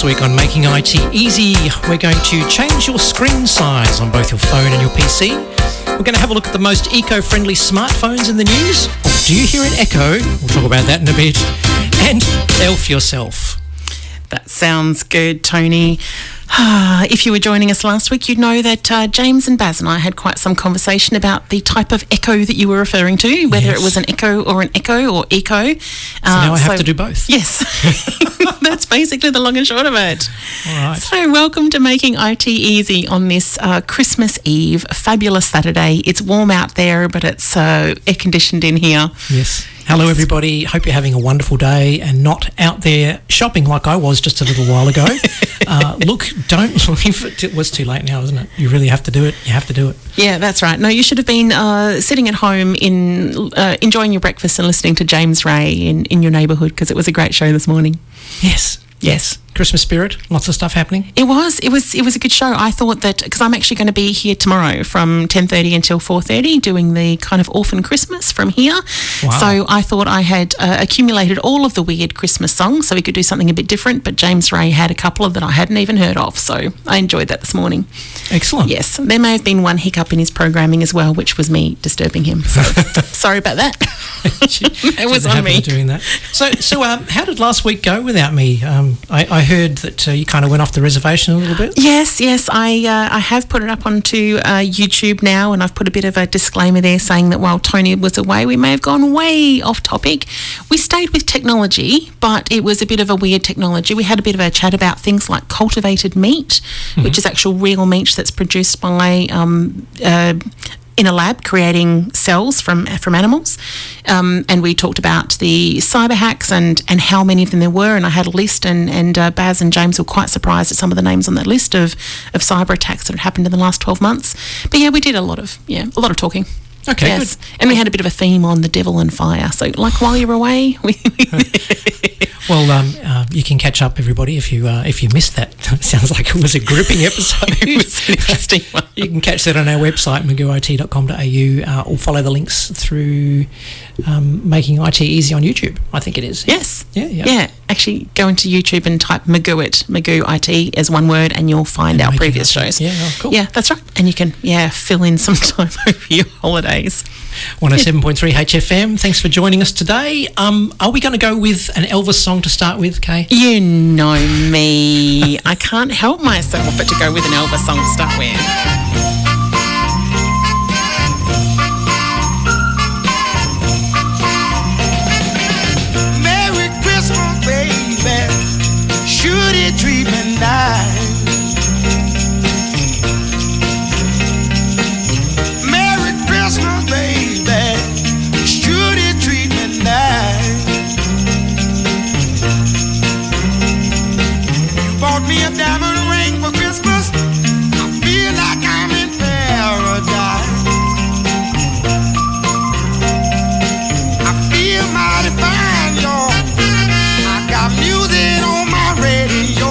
This week on Making IT Easy, we're going to change your screen size on both your phone and your PC. We're going to have a look at the most eco-friendly smartphones in the news. Do you hear an echo? We'll talk about that in a bit. And Elf yourself. That sounds good, Tony. If you were joining us last week, you'd know that James and Baz and I had quite some conversation about the type of echo that you were referring to, whether it was an echo or an echo or eco. So now I have to do both. Yes. That's basically the long and short of it. All right. So welcome to Making IT Easy on this Christmas Eve, fabulous Saturday. It's warm out there, but it's air-conditioned in here. Yes. Hello, everybody. Hope you're having a wonderful day and not out there shopping like I was just a little while ago. Look, don't leave it. It was too late now, isn't it? You really have to do it. You have to do it. Yeah, that's right. No, you should have been sitting at home enjoying your breakfast and listening to James Ray in your neighbourhood, because it was a great show this morning. Yes. Christmas spirit, lots of stuff happening. It was a good show. I thought that, because I'm actually going to be here tomorrow from 10:30 until 4:30 doing the kind of orphan Christmas from here. Wow. So I thought I had accumulated all of the weird Christmas songs so we could do something a bit different, but James Ray had a couple of that I hadn't even heard of, so I enjoyed that this morning. Excellent. Yes, there may have been one hiccup in his programming as well, which was me disturbing him. So sorry about that. It was on me. Doing that. So how did last week go without me? I heard that you kind of went off the reservation a little bit. Yes. I have put it up onto YouTube now, and I've put a bit of a disclaimer there saying that while Tony was away, we may have gone way off topic. We stayed with technology, but it was a bit of a weird technology. We had a bit of a chat about things like cultivated meat, which is actual real meat that's produced by in a lab, creating cells from animals, and we talked about the cyber hacks and how many of them there were, and I had a list, and Baz and James were quite surprised at some of the names on that list of cyber attacks that had happened in the last 12 months. But yeah, we did a lot of talking. Okay, yes. Good. And we had a bit of a theme on the devil and fire. So, like, while you're away, well, you can catch up, everybody, if you missed that. It sounds like it was a gripping episode. It was an interesting one. You can catch that on our website, maguit.com.au, or follow the links through Making IT Easy on YouTube. I think it is. Yes. Yeah. Actually, go into YouTube and type Maguit IT as one word, and you'll find our previous shows. Yeah, cool. Yeah, that's right. And you can fill in some time over your holidays. 107.3 HFM. Thanks for joining us today. Are we going to go with an Elvis song to start with, Kay? You know me. I can't help myself but to go with an Elvis song to start with. Merry Christmas, baby. Should it treat me nice? Christmas, baby, should it treat me nice? You bought me a diamond ring for Christmas. I feel like I'm in paradise. I feel mighty fine, y'all. I got music on my radio.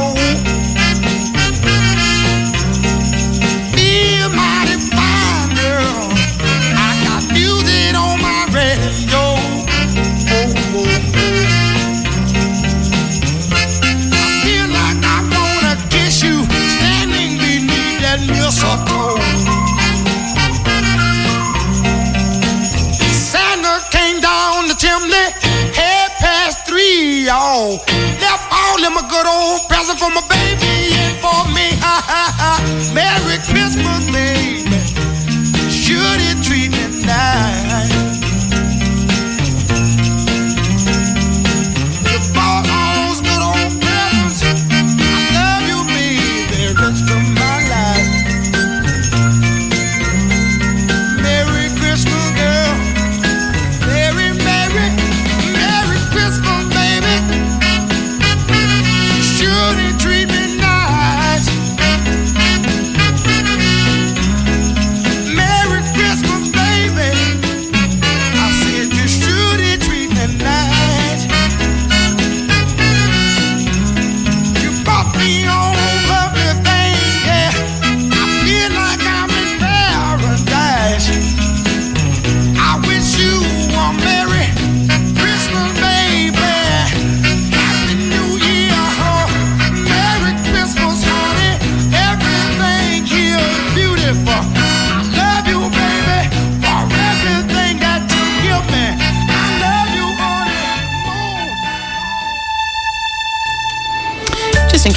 Feel mighty fine, girl. Music on my radio. I feel like I wanna kiss you standing beneath that mistletoe. Santa came down the chimney 3:30, y'all. Left all them a good old present for my baby and for me. Merry Christmas, baby. Should it treat me nice? You bought all those good old presents. I love you, baby, rest of my life. Merry Christmas, girl. Merry, Merry, Merry Christmas, baby. Should it treat me nice?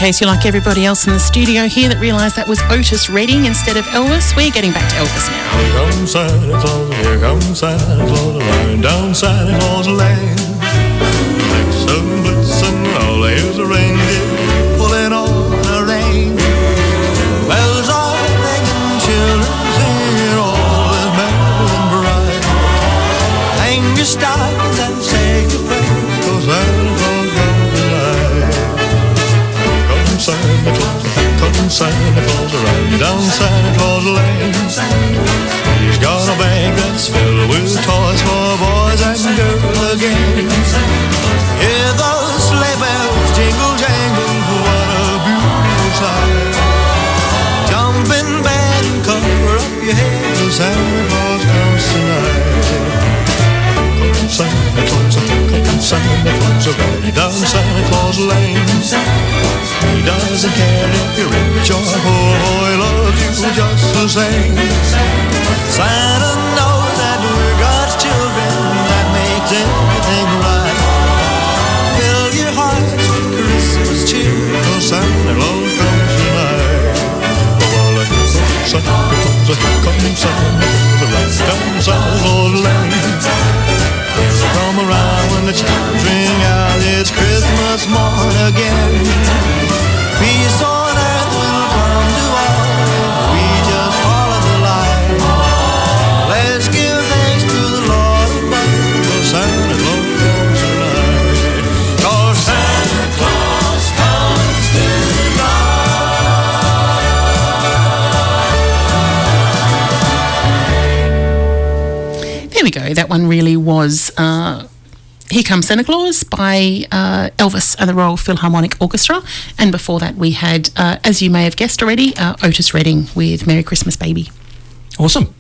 case you're like everybody else in the studio here that realised that was Otis Redding instead of Elvis, we're getting back to Elvis now. Here comes Santa Claus, here comes Santa Claus, riding down Santa Claus Lane. Blitzen, blitzen, all here's a reindeer pulling on a rein. Bells are ringing, children singing, all is merry and bright. Hang your stockings and say your prayers, 'cause Santa Claus comes tonight. Santa Claus, come Santa Claus, riding down Santa Claus Lane. He's got a bag that's filled with toys for boys and girls again. Hear those sleigh bells jingle jangle, what a beautiful sight. Jump in bed and cover up your head, 'cause Santa Claus comes tonight. Come Santa Claus, come Santa Claus, riding down Santa Claus Lane. He doesn't care if you're rich or poor, he loves you just the same. Santa knows that we're God's children, that makes everything right. Fill your hearts with Christmas cheer, 'cause Santa Claus comes tonight. Oh, well, Santa Claus, come Santa Claus, right down Santa Claus Lane. Come around when the chimes ring out, it's Christmas morn again. Peace on earth will come to all if we just follow the light. Let's give thanks to the Lord above, 'cause Santa Claus comes tonight. 'Cause Santa Claus comes tonight. There we go. That one really was Here Comes Santa Claus by Elvis and the Royal Philharmonic Orchestra. And before that we had, as you may have guessed already, Otis Redding with Merry Christmas Baby. Awesome.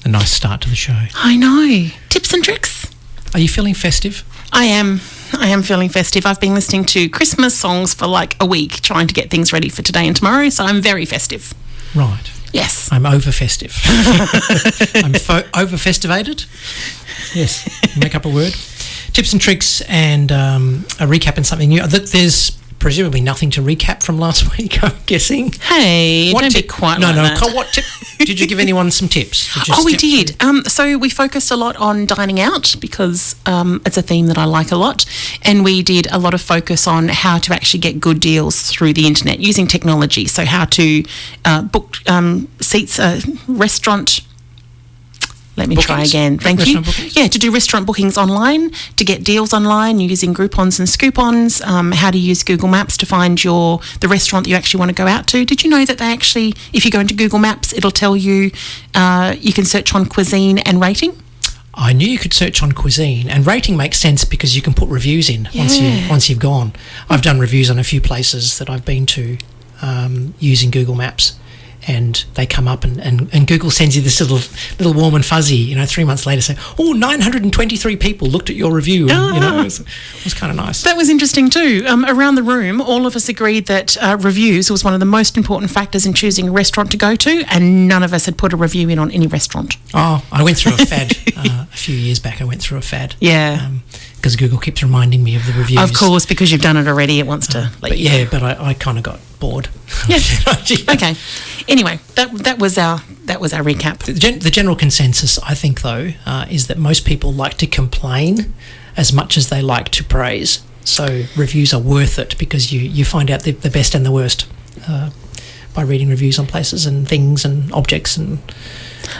A nice start to the show. I know. Tips and tricks. Are you feeling festive? I am feeling festive. I've been listening to Christmas songs for like a week, trying to get things ready for today and tomorrow, so I'm very festive. Right. Yes. I'm over festive. I'm over festivated. Yes. Make up a word. Tips and tricks and a recap and something new. There's presumably nothing to recap from last week, I'm guessing. Hey, don't be quite like that. No, what tip? Did you give anyone some tips? We did. So we focused a lot on dining out because it's a theme that I like a lot. And we did a lot of focus on how to actually get good deals through the internet using technology. So how to book seats, restaurant. Let me try again. Thank you. Yeah, to do restaurant bookings online, to get deals online using Groupons and Scoopons, how to use Google Maps to find the restaurant that you actually want to go out to. Did you know that they actually, if you go into Google Maps, it'll tell you you can search on cuisine and rating? I knew you could search on cuisine, and rating makes sense because you can put reviews in once you've gone. I've done reviews on a few places that I've been to using Google Maps. And they come up and Google sends you this little warm and fuzzy, 3 months later say, 923 people looked at your review. And, it was kind of nice. That was interesting too. Around the room, all of us agreed that reviews was one of the most important factors in choosing a restaurant to go to, and none of us had put a review in on any restaurant. Oh, I went through a fad a few years back. Yeah. Because Google keeps reminding me of the reviews. Of course, because you've done it already, it wants to let you know. But I kind of got bored. Yes. Okay. Anyway, that was our recap. The general consensus, I think, though, is that most people like to complain as much as they like to praise. So reviews are worth it because you find out the best and the worst by reading reviews on places and things and objects. And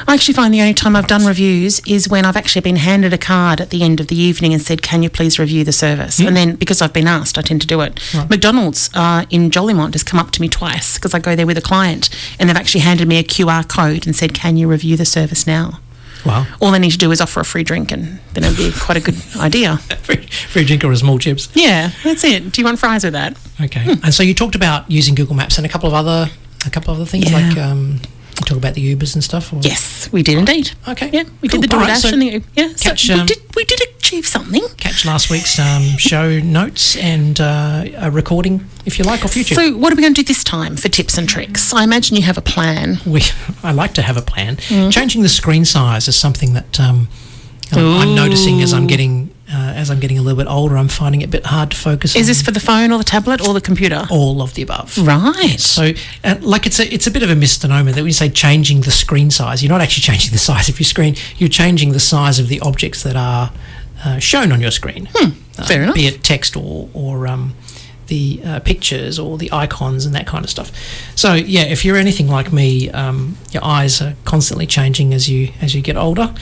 I actually find the only time I've done reviews is when I've actually been handed a card at the end of the evening and said, can you please review the service? And then because I've been asked, I tend to do it. Right. McDonald's in Jolimont has come up to me twice because I go there with a client, and they've actually handed me a QR code and said, can you review the service now? Wow. All they need to do is offer a free drink, and then it'd be quite a good idea. Free drink or a small chips. Yeah, that's it. Do you want fries with that? Okay. And so you talked about using Google Maps and a couple of other things like you talk about the Ubers and stuff? Or? Yes, we did indeed. Okay. Yeah, we did the DoorDash and the Uber. Yeah, catch, so we did achieve something. Catch last week's show notes and a recording, if you like, off YouTube. So what are we going to do this time for tips and tricks? I imagine you have a plan. I like to have a plan. Changing the screen size is something that I'm noticing as I'm getting as I'm getting a little bit older, I'm finding it a bit hard to focus. Is this for the phone or the tablet or the computer? All of the above. Right. So, like, it's a bit of a misnomer that when you say changing the screen size, you're not actually changing the size of your screen. You're changing the size of the objects that are shown on your screen. Fair enough. Be it text or the pictures or the icons and that kind of stuff. So yeah, if you're anything like me, your eyes are constantly changing as you get older,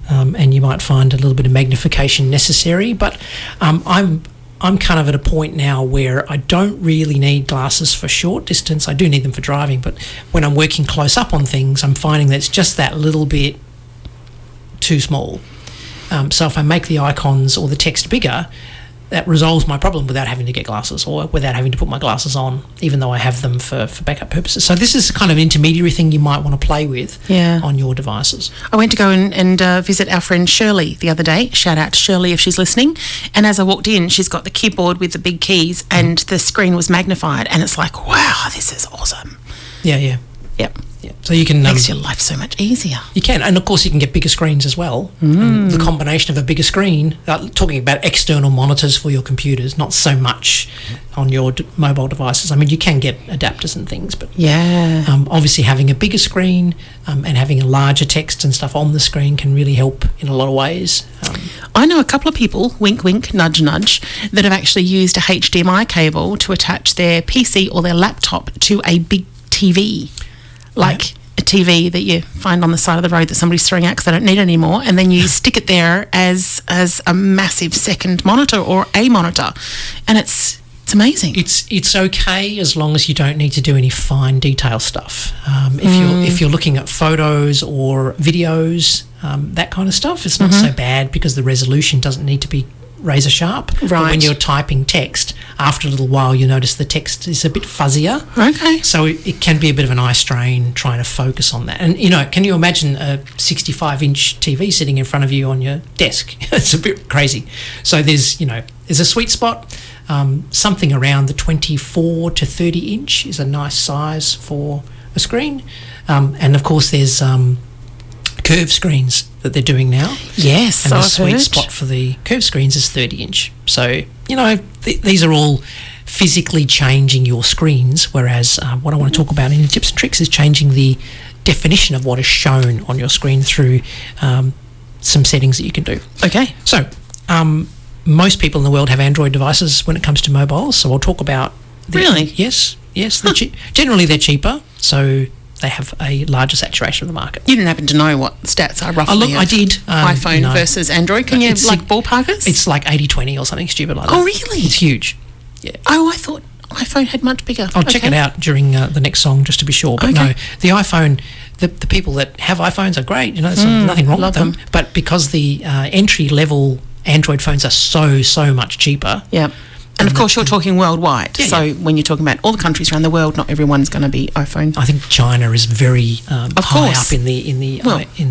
and you might find a little bit of magnification necessary. But I'm kind of at a point now where I don't really need glasses for short distance. I do need them for driving, but when I'm working close up on things, I'm finding that it's just that little bit too small. So if I make the icons or the text bigger, that resolves my problem without having to get glasses or without having to put my glasses on, even though I have them for backup purposes. So this is kind of an intermediary thing you might want to play with on your devices. I went to go and visit our friend Shirley the other day. Shout out to Shirley if she's listening. And as I walked in, she's got the keyboard with the big keys and the screen was magnified. And it's like, wow, this is awesome. Yeah. Yep. Yeah. So you can makes your life so much easier. You can, and of course you can get bigger screens as well. The combination of a bigger screen, talking about external monitors for your computers, not so much on your mobile devices. I mean, you can get adapters and things, but obviously having a bigger screen and having a larger text and stuff on the screen can really help in a lot of ways. I know a couple of people, wink, wink, nudge, nudge, that have actually used a HDMI cable to attach their PC or their laptop to a big TV. Like a TV that you find on the side of the road that somebody's throwing out because they don't need it anymore, and then you stick it there as a massive second monitor or a monitor, and it's amazing. It's okay as long as you don't need to do any fine detail stuff. If you're looking at photos or videos, that kind of stuff, it's not so bad because the resolution doesn't need to be razor sharp. Right. But when you're typing text, after a little while you notice the text is a bit fuzzier. Okay. So it can be a bit of an eye strain trying to focus on that. And, can you imagine a 65-inch TV sitting in front of you on your desk? It's a bit crazy. So there's a sweet spot. Something around the 24 to 30 inch is a nice size for a screen. And, of course, there's curved screens that they're doing now. Yes, and the sweet spot for the curved screens is 30-inch. So, these are all physically changing your screens, whereas what I want to talk about in the tips and tricks is changing the definition of what is shown on your screen through some settings that you can do. Okay. So, most people in the world have Android devices when it comes to mobiles, so I'll talk about... Really? Yes. Generally, they're cheaper, so... they have a larger saturation of the market. You didn't happen to know what stats are roughly? Look, I did. iPhone versus Android. Can you ballpark us? It's like 80-20 or something stupid like that. Oh, really? It's huge. Yeah. Oh, I thought iPhone had much bigger. I'll check it out during the next song just to be sure. But no, the iPhone, the people that have iPhones are great. There's nothing wrong with them. But because the entry-level Android phones are so much cheaper... Yeah. And of course, you're talking worldwide. So when you're talking about all the countries around the world, not everyone's going to be iPhone. I think China is very high up in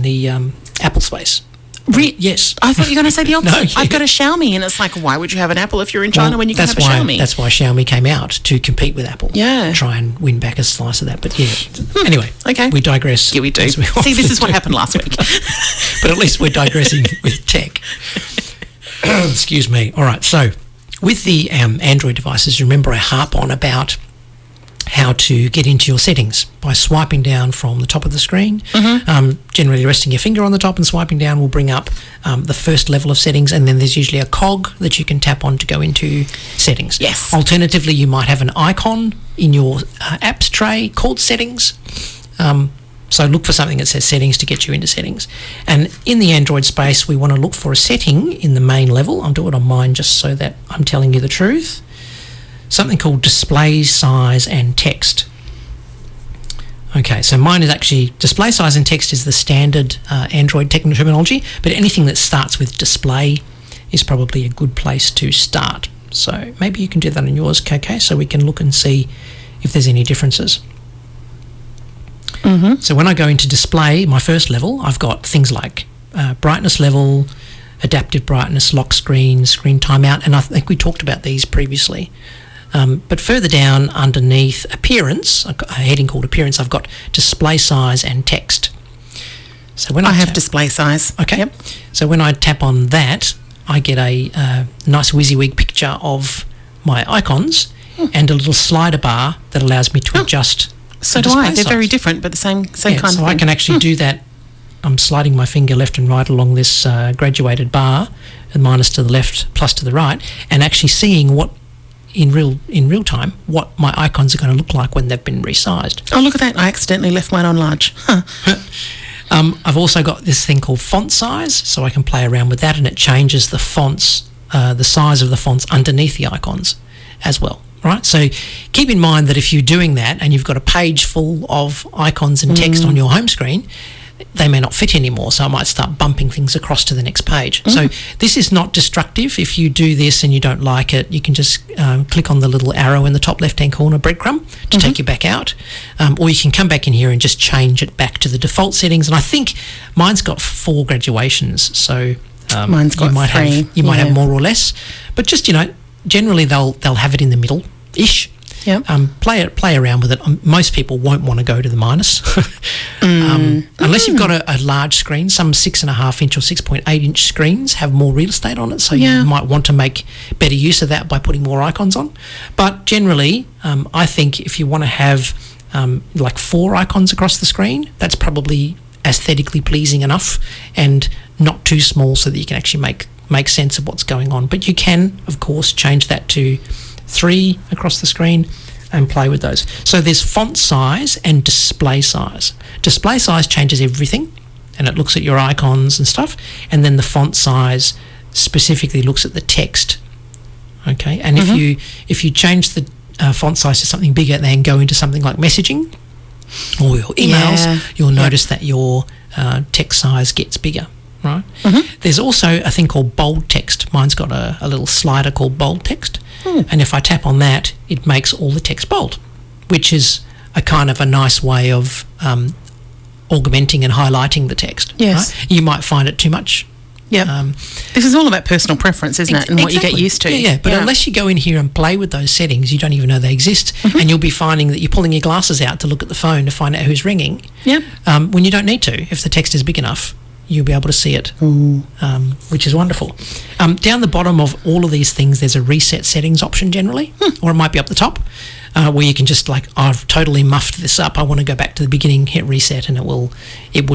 the Apple space. Yes. I thought you were going to say the opposite. No, yeah. I've got a Xiaomi, and it's like, why would you have an Apple if you're in China when you can have a Xiaomi? That's why Xiaomi came out, to compete with Apple. Yeah. Try and win back a slice of that. But yeah. Anyway. Okay. We digress. Yeah, we do. See, this is what happened last week. But at least we're digressing with tech. Excuse me. All right. So with the Android devices, remember I harp on about how to get into your settings by swiping down from the top of the screen. Generally resting your finger on the top and swiping down will bring up the first level of settings, and then there's usually a cog that you can tap on to go into settings. Yes. Alternatively, you might have an icon in your apps tray called settings. So look for something that says settings to get you into settings. And in the Android space, we want to look for a setting in the main level. I'll do it on mine just so that I'm telling you the truth. Something called display size and text. Okay, so mine is actually display size and text is the standard Android technical terminology, but anything that starts with display is probably a good place to start. So maybe you can do that on yours, KK, so we can look and see if there's any differences. So when I go into display, my first level, I've got things like brightness level, adaptive brightness, lock screen, screen timeout, and I think we talked about these previously. But further down underneath appearance, a heading called appearance, I've got display size and text. So when I have display size. Okay. Yep. So when I tap on that, I get a nice WYSIWYG picture of my icons and a little slider bar that allows me to adjust. So do I. They're very different, but the same kind of thing. So I can actually do that. I'm sliding my finger left and right along this graduated bar, and minus to the left, plus to the right, and actually seeing what in real time what my icons are going to look like when they've been resized. Oh, look at that! I accidentally left mine on large. I've also got this thing called font size, so I can play around with that, and it changes the fonts, the size of the fonts underneath the icons as well. Right, so keep in mind that if you're doing that and you've got a page full of icons and text on your home screen, they may not fit anymore, so I might start bumping things across to the next page. So this is not destructive. If you do this and you don't like it, you can just click on the little arrow in the top left-hand corner, breadcrumb, to take you back out. Or you can come back in here and just change it back to the default settings. And I think mine's got 4 graduations, so mine's got 3. You might have more or less. But just, generally they'll have it in the middle-ish. Yep. Play around with it. Most people won't want to go to the minus unless you've got a large screen. Some 6.5 inch or 6.8 inch screens have more real estate on it, so you might want to make better use of that by putting more icons on. But generally, I think if you want to have like 4 icons across the screen, that's probably aesthetically pleasing enough and not too small so that you can actually make sense of what's going on. But you can, of course, change that to 3 across the screen and play with those. So there's font size and display size. Display size changes everything, and it looks at your icons and stuff, and then the font size specifically looks at the text. Okay, and if you change the font size to something bigger and go into something like messaging or your emails, you'll notice that your text size gets bigger. Right. There's also a thing called bold text. Mine's got a little slider called bold text, and if I tap on that, it makes all the text bold, which is a kind of a nice way of augmenting and highlighting the text. Yes. Right? You might find it too much. Yeah. This is all about personal preference, isn't it? And what you get used to. Yeah. But unless you go in here and play with those settings, you don't even know they exist, and you'll be finding that you're pulling your glasses out to look at the phone to find out who's ringing. Yep. When you don't need to, if the text is big enough, you'll be able to see it, which is wonderful. Down the bottom of all of these things, there's a reset settings option generally, or it might be up the top, where you can just I've totally muffed this up. I want to go back to the beginning, hit reset, and it will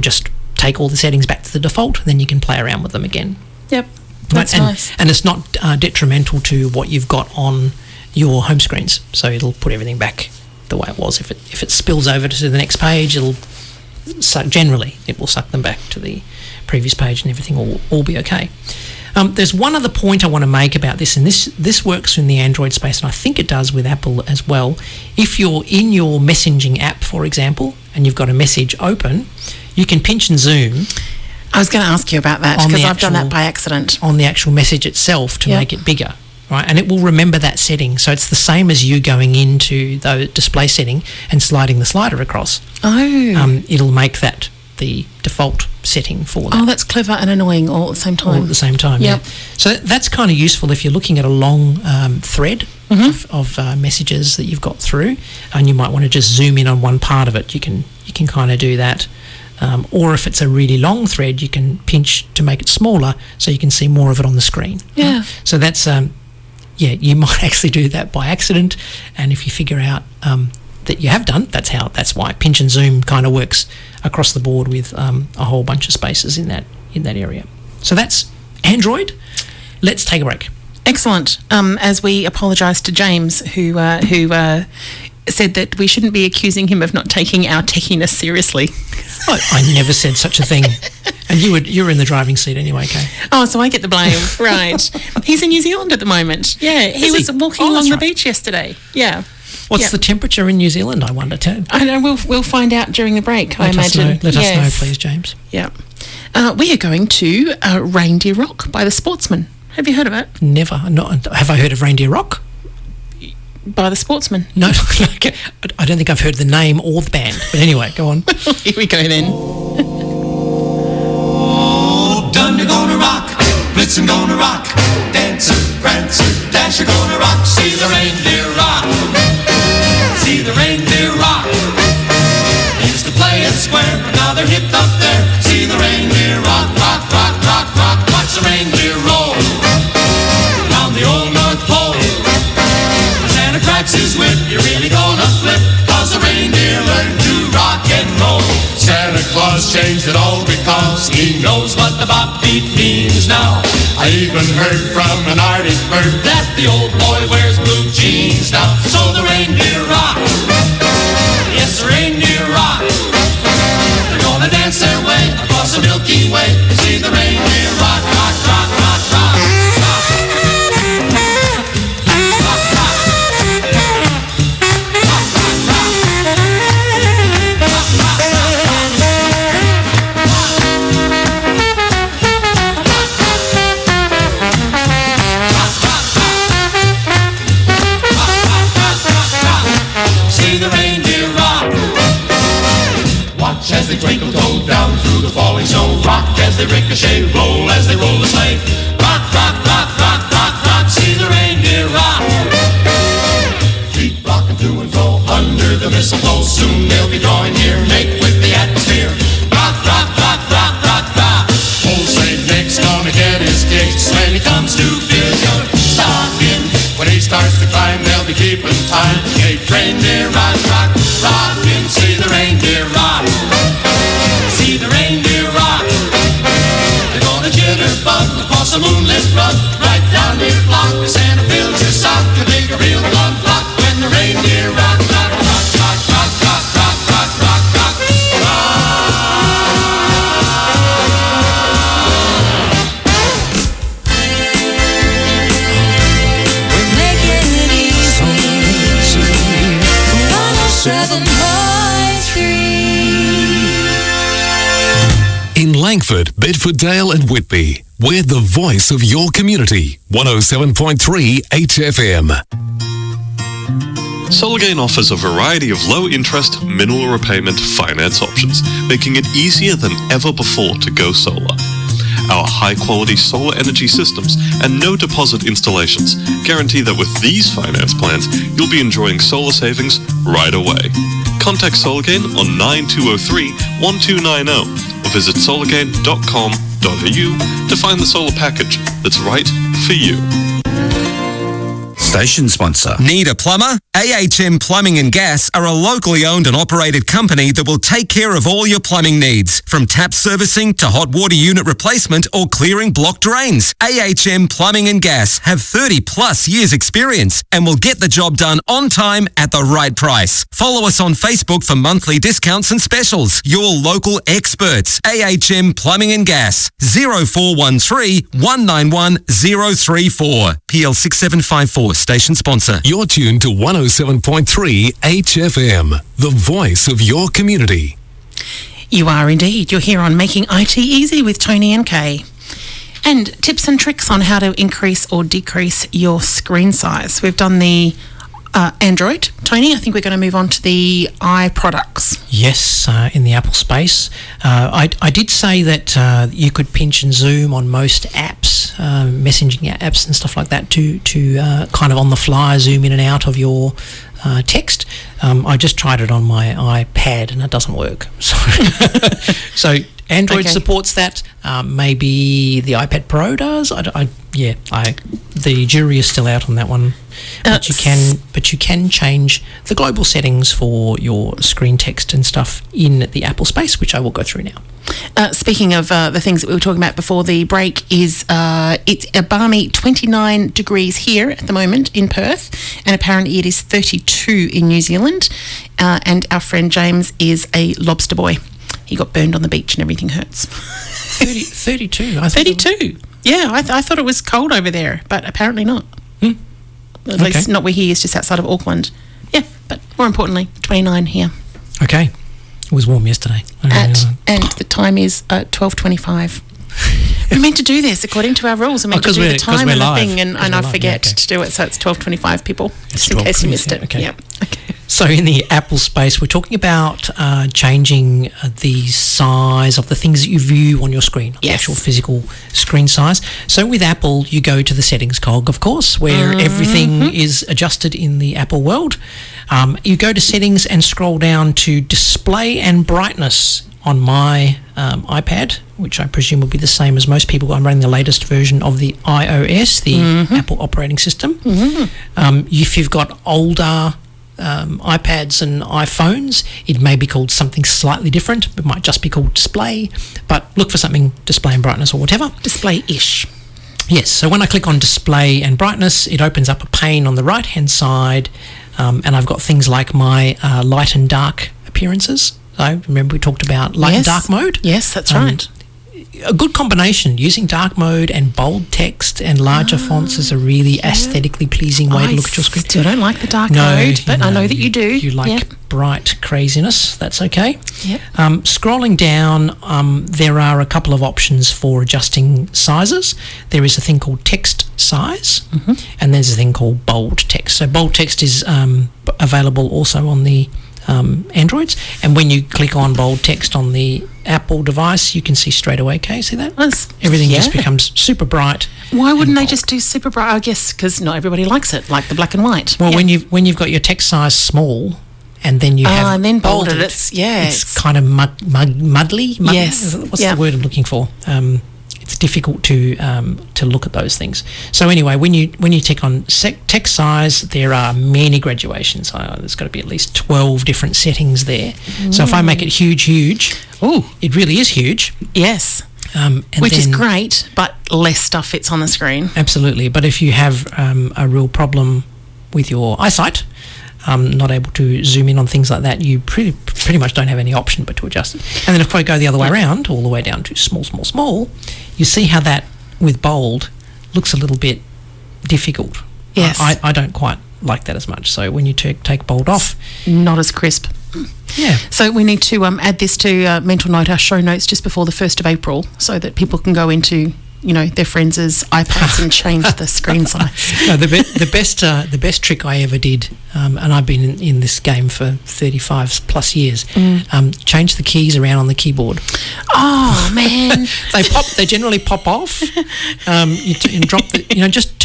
just take all the settings back to the default. And then you can play around with them again. Yep, that's nice. And it's not detrimental to what you've got on your home screens. So it'll put everything back the way it was. If it spills over to the next page, it will suck them back to the previous page, and everything will all be okay. There's one other point I want to make about this, and this works in the Android space, and I think it does with Apple as well. If you're in your messaging app, for example, and you've got a message open, you can pinch and zoom. I was going to ask you about that because I've done that by accident. On the actual message itself to make it bigger, right? And it will remember that setting. So it's the same as you going into the display setting and sliding the slider across. Oh. It'll make that the default setting for that. Oh, that's clever and annoying all at the same time. All at the same time, yeah. So that's kind of useful if you're looking at a long thread of messages that you've got through, and you might want to just zoom in on one part of it. You can kind of do that. Or if it's a really long thread, you can pinch to make it smaller so you can see more of it on the screen. Yeah. So that's, you might actually do that by accident, and if you figure out that you have done, that's why pinch and zoom kind of works across the board with a whole bunch of spaces in that area. So that's Android. Let's take a break. Excellent. As we apologise to James, who said that we shouldn't be accusing him of not taking our techiness seriously. I never said such a thing. And you were in the driving seat anyway, Kay. Oh, so I get the blame. Right. He's in New Zealand at the moment. Yeah, he was walking along the beach yesterday. Yeah. What's the temperature in New Zealand, I wonder, too? I know, we'll find out during the break, I imagine. Let us know, please, James. Yeah. We are going to Reindeer Rock by the Sportsman. Have you heard of it? Never. Have I heard of Reindeer Rock? By the Sportsman. No, I don't think I've heard the name or the band. But anyway, go on. Here we go then. Oh, Dunder gonna rock, Blitzen gonna rock, Dancer, Prancer, Dasher gonna rock, see the reindeer rock, see the reindeer rock. They used to play it square, but now they're hipped up there. See the reindeer rock, rock, rock, rock, rock, watch the reindeer roll. house. He knows what the bop beat means now. I even heard from an Arctic bird that the old boy wears blue jeans now. So the reindeer rock. Yes, the reindeer rock. They're gonna dance their way across the Milky Way. See the reindeer rock, rock, rock, rock, rock. As they twinkle toe down through the falling snow, rock as they ricochet, roll as they roll the sleigh. Rock, rock, rock, rock, rock, rock, see the reindeer rock. Keep rocking to and fro under the mistletoe, soon they'll be drawing near, make with the atmosphere. Rock, rock, rock, rock, rock, rock. Old Saint Nick's gonna get his kicks when he comes to fill your stocking. When he starts to climb, they'll be keeping time. Hey, reindeer rock, rock, rockin', see the reindeer rock. See the reindeer rock. They're gonna jitterbug across the moonlit rug, right down your block. The Santa fills your sock to make a real blood clock when the reindeer rock, rock, rock, rock, rock, rock, rock, rock, rock, rock, We're making it easy. 107.3. In Langford, Bedfordale and Whitby, we're the voice of your community. 107.3 HFM. Solargain offers a variety of low-interest, minimal repayment finance options, making it easier than ever before to go solar. Our high-quality solar energy systems and no-deposit installations guarantee that with these finance plans, you'll be enjoying solar savings right away. Contact Solargain on 9203-1290 or visit solargain.com.au to find the solar package that's right for you. Station sponsor. Need a plumber? AHM Plumbing and Gas are a locally owned and operated company that will take care of all your plumbing needs, from tap servicing to hot water unit replacement or clearing blocked drains. AHM Plumbing and Gas have 30 plus years experience and will get the job done on time at the right price. Follow us on Facebook for monthly discounts and specials. Your local experts. AHM Plumbing and Gas. 0413 191 034. PL 6754. Station sponsor. You're tuned to 107.3 HFM, the voice of your community. You are indeed. You're here on Making IT Easy with Tony and Kay. And tips and tricks on how to increase or decrease your screen size. We've done the Android. Tony, I think we're going to move on to the iProducts. Yes, in the Apple space. I did say that you could pinch and zoom on most apps, messaging apps and stuff like that, to kind of on the fly zoom in and out of your text. I just tried it on my iPad and it doesn't work. So Android supports that. Maybe the iPad Pro does. The jury is still out on that one. But you can change the global settings for your screen text and stuff in the Apple space, which I will go through now. Speaking of the things that we were talking about before the break, is it's a balmy 29 degrees here at the moment in Perth, and apparently it is 32 in New Zealand. And our friend James is a lobster boy. He got burned on the beach and everything hurts. 32? 32. Yeah, I thought it was cold over there, but apparently not. At least not where he is, just outside of Auckland. Yeah, but more importantly, 29 here. Okay. It was warm yesterday. And the time is 12:25. We're meant to do this according to our rules. We're meant to do the time and the thing, and I forget to do it, so it's 12:25, people, just in case you missed it. Okay. Yeah. Okay. So in the Apple space, we're talking about changing the size of the things that you view on your screen, the actual physical screen size. So with Apple, you go to the settings cog, of course, where everything is adjusted in the Apple world. You go to settings and scroll down to display and brightness. On my iPad, which I presume will be the same as most people, I'm running the latest version of the iOS, the Apple operating system. If you've got older iPads and iPhones, it may be called something slightly different. It might just be called display, but look for something display and brightness or whatever. Display-ish. Yes, so when I click on display and brightness, it opens up a pane on the right-hand side, and I've got things like my light and dark appearances. So remember we talked about light and dark mode? Yes, that's right. A good combination, using dark mode and bold text and larger fonts is a really aesthetically pleasing way to look at your screen. Still don't like the dark mode, but I know that you do. You like bright craziness, that's okay. Yep. Scrolling down, there are a couple of options for adjusting sizes. There is a thing called text size, and there's a thing called bold text. So bold text is available also on the Androids, and when you click on bold text on the Apple device, you can see straight away. Okay, see that? Everything just becomes super bright. Why wouldn't they just do super bright? I guess because not everybody likes it, like the black and white. Well, when you've got your text size small, and then you have and then bolded, it's kind of muddly. Yes. What's the word I'm looking for? It's difficult to look at those things. So anyway, when you tick on text size, there are many graduations. There's got to be at least 12 different settings there. So if I make it huge, it really is huge. Yes. Which is great, but less stuff fits on the screen. Absolutely. But if you have a real problem with your eyesight, not able to zoom in on things like that, you pretty much don't have any option but to adjust it. And then if I go the other way around, all the way down to small, you see how that with bold looks a little bit difficult. Yes. I don't quite like that as much. So when you take bold off, not as crisp. Yeah. So we need to add this to Mental Note, our show notes, just before the 1st of April, so that people can go into their friends' iPads and change the screen size. No, the best trick I ever did, and I've been in this game for 35 plus years, change the keys around on the keyboard. Oh man, they generally pop off. You drop just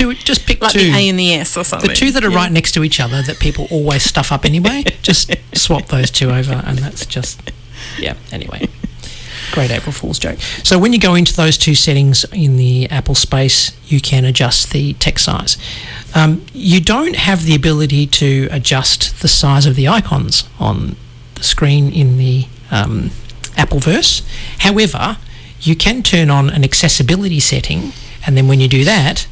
pick like two, the A and the S or something. the two that are right next to each other that people always stuff up anyway. Just swap those two over, and that's just anyway. Great April Fool's joke. So when you go into those two settings in the Apple space, you can adjust the text size. You don't have the ability to adjust the size of the icons on the screen in the Appleverse. However, you can turn on an accessibility setting, and then when you do that,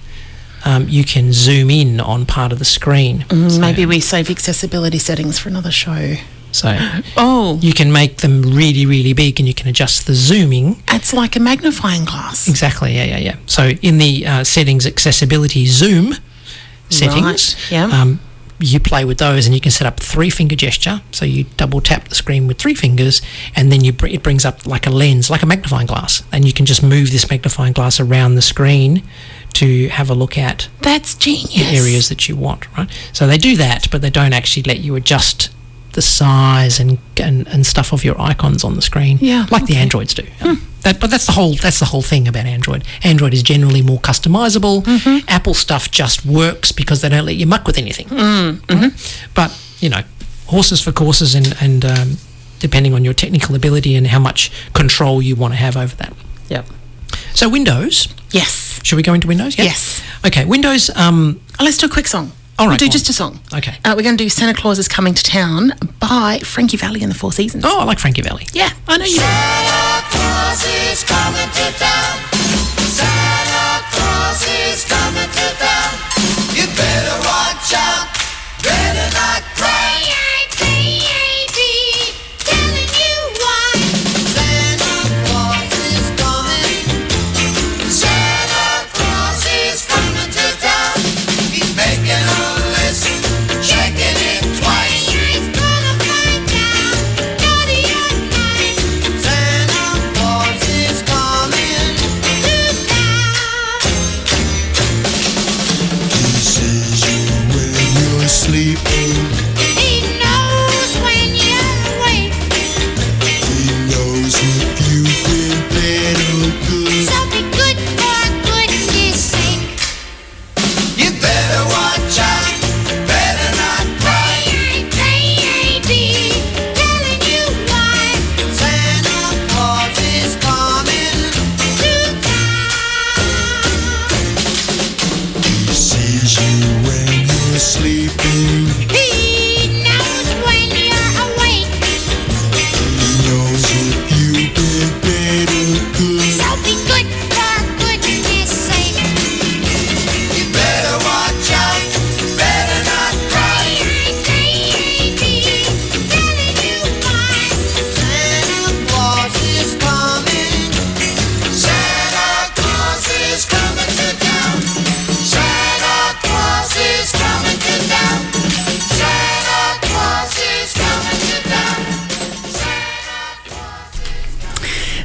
you can zoom in on part of the screen. Maybe we save accessibility settings for another show. So you can make them really, really big, and you can adjust the zooming. It's like a magnifying glass. Exactly, yeah. So in the settings, accessibility zoom settings, you play with those, and you can set up 3-finger gesture. So you double tap the screen with 3 fingers, and then it brings up like a lens, like a magnifying glass, and you can just move this magnifying glass around the screen to have a look at. That's genius. The areas that you want, right? So they do that, but they don't actually let you adjust the size and stuff of your icons on the screen, like the Androids do. But that's the whole thing about Android. Android is generally more customizable. Apple stuff just works because they don't let you muck with anything. But horses for courses, and depending on your technical ability and how much control you want to have over that. Yep. So Windows. Yes. Should we go into Windows? Yeah? Yes. Okay. Windows. Let's do a quick song. All right, we'll do just a song. Okay. We're going to do Santa Claus is Coming to Town by Frankie Valli and the Four Seasons. Oh, I like Frankie Valli. Yeah, I know you do. Santa Claus is coming to town. Santa Claus is coming to town. You better watch out. Better not cry. Telling you why. Santa Claus is coming. Santa Claus is coming to town. He's making a list, checking it twice. He's gonna find out naughty or nice. Santa Claus is coming.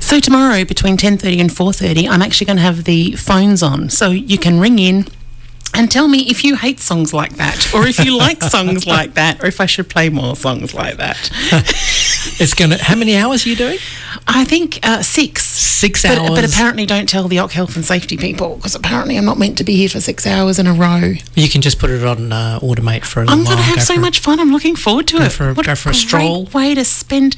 So tomorrow between 10:30 and 4:30, I'm actually going to have the phones on, so you can ring in and tell me if you hate songs like that, or if you like songs like that, or if I should play more songs like that. It's going to... How many hours are you doing? I think 6. 6 hours. But apparently don't tell the health and safety people, because apparently I'm not meant to be here for 6 hours in a row. You can just put it on Automate for a little while. I'm going to have so much fun. I'm looking forward to it. Go for a stroll. Great way to spend...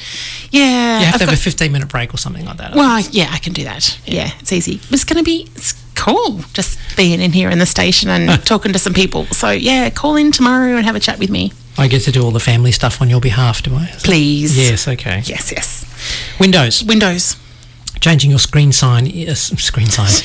Yeah. You have to have a 15-minute break or something like that. Well, yeah, I can do that. Yeah, it's easy. It's going to be... cool, just being in here in the station and talking to some people. So, yeah, call in tomorrow and have a chat with me. I get to do all the family stuff on your behalf, do I? Please. Yes, okay. Yes. Windows. Changing your screen size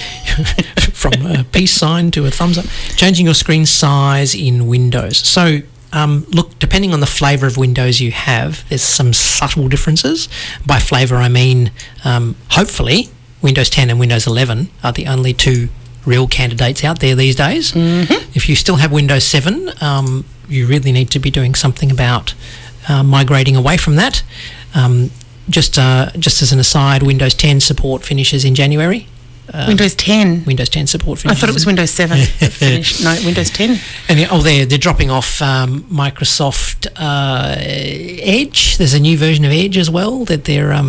from a peace sign to a thumbs up. Changing your screen size in Windows. So, look, depending on the flavour of Windows you have, there's some subtle differences. By flavour, I mean, hopefully, Windows 10 and Windows 11 are the only two real candidates out there these days. Mm-hmm. If you still have Windows 7, you really need to be doing something about migrating away from that. Just as an aside, Windows 10 support finishes in January. Windows 10? Windows 10 support finishes. I thought it was Windows 7 that finished. No, Windows 10. And they're dropping off Microsoft Edge. There's a new version of Edge as well that they're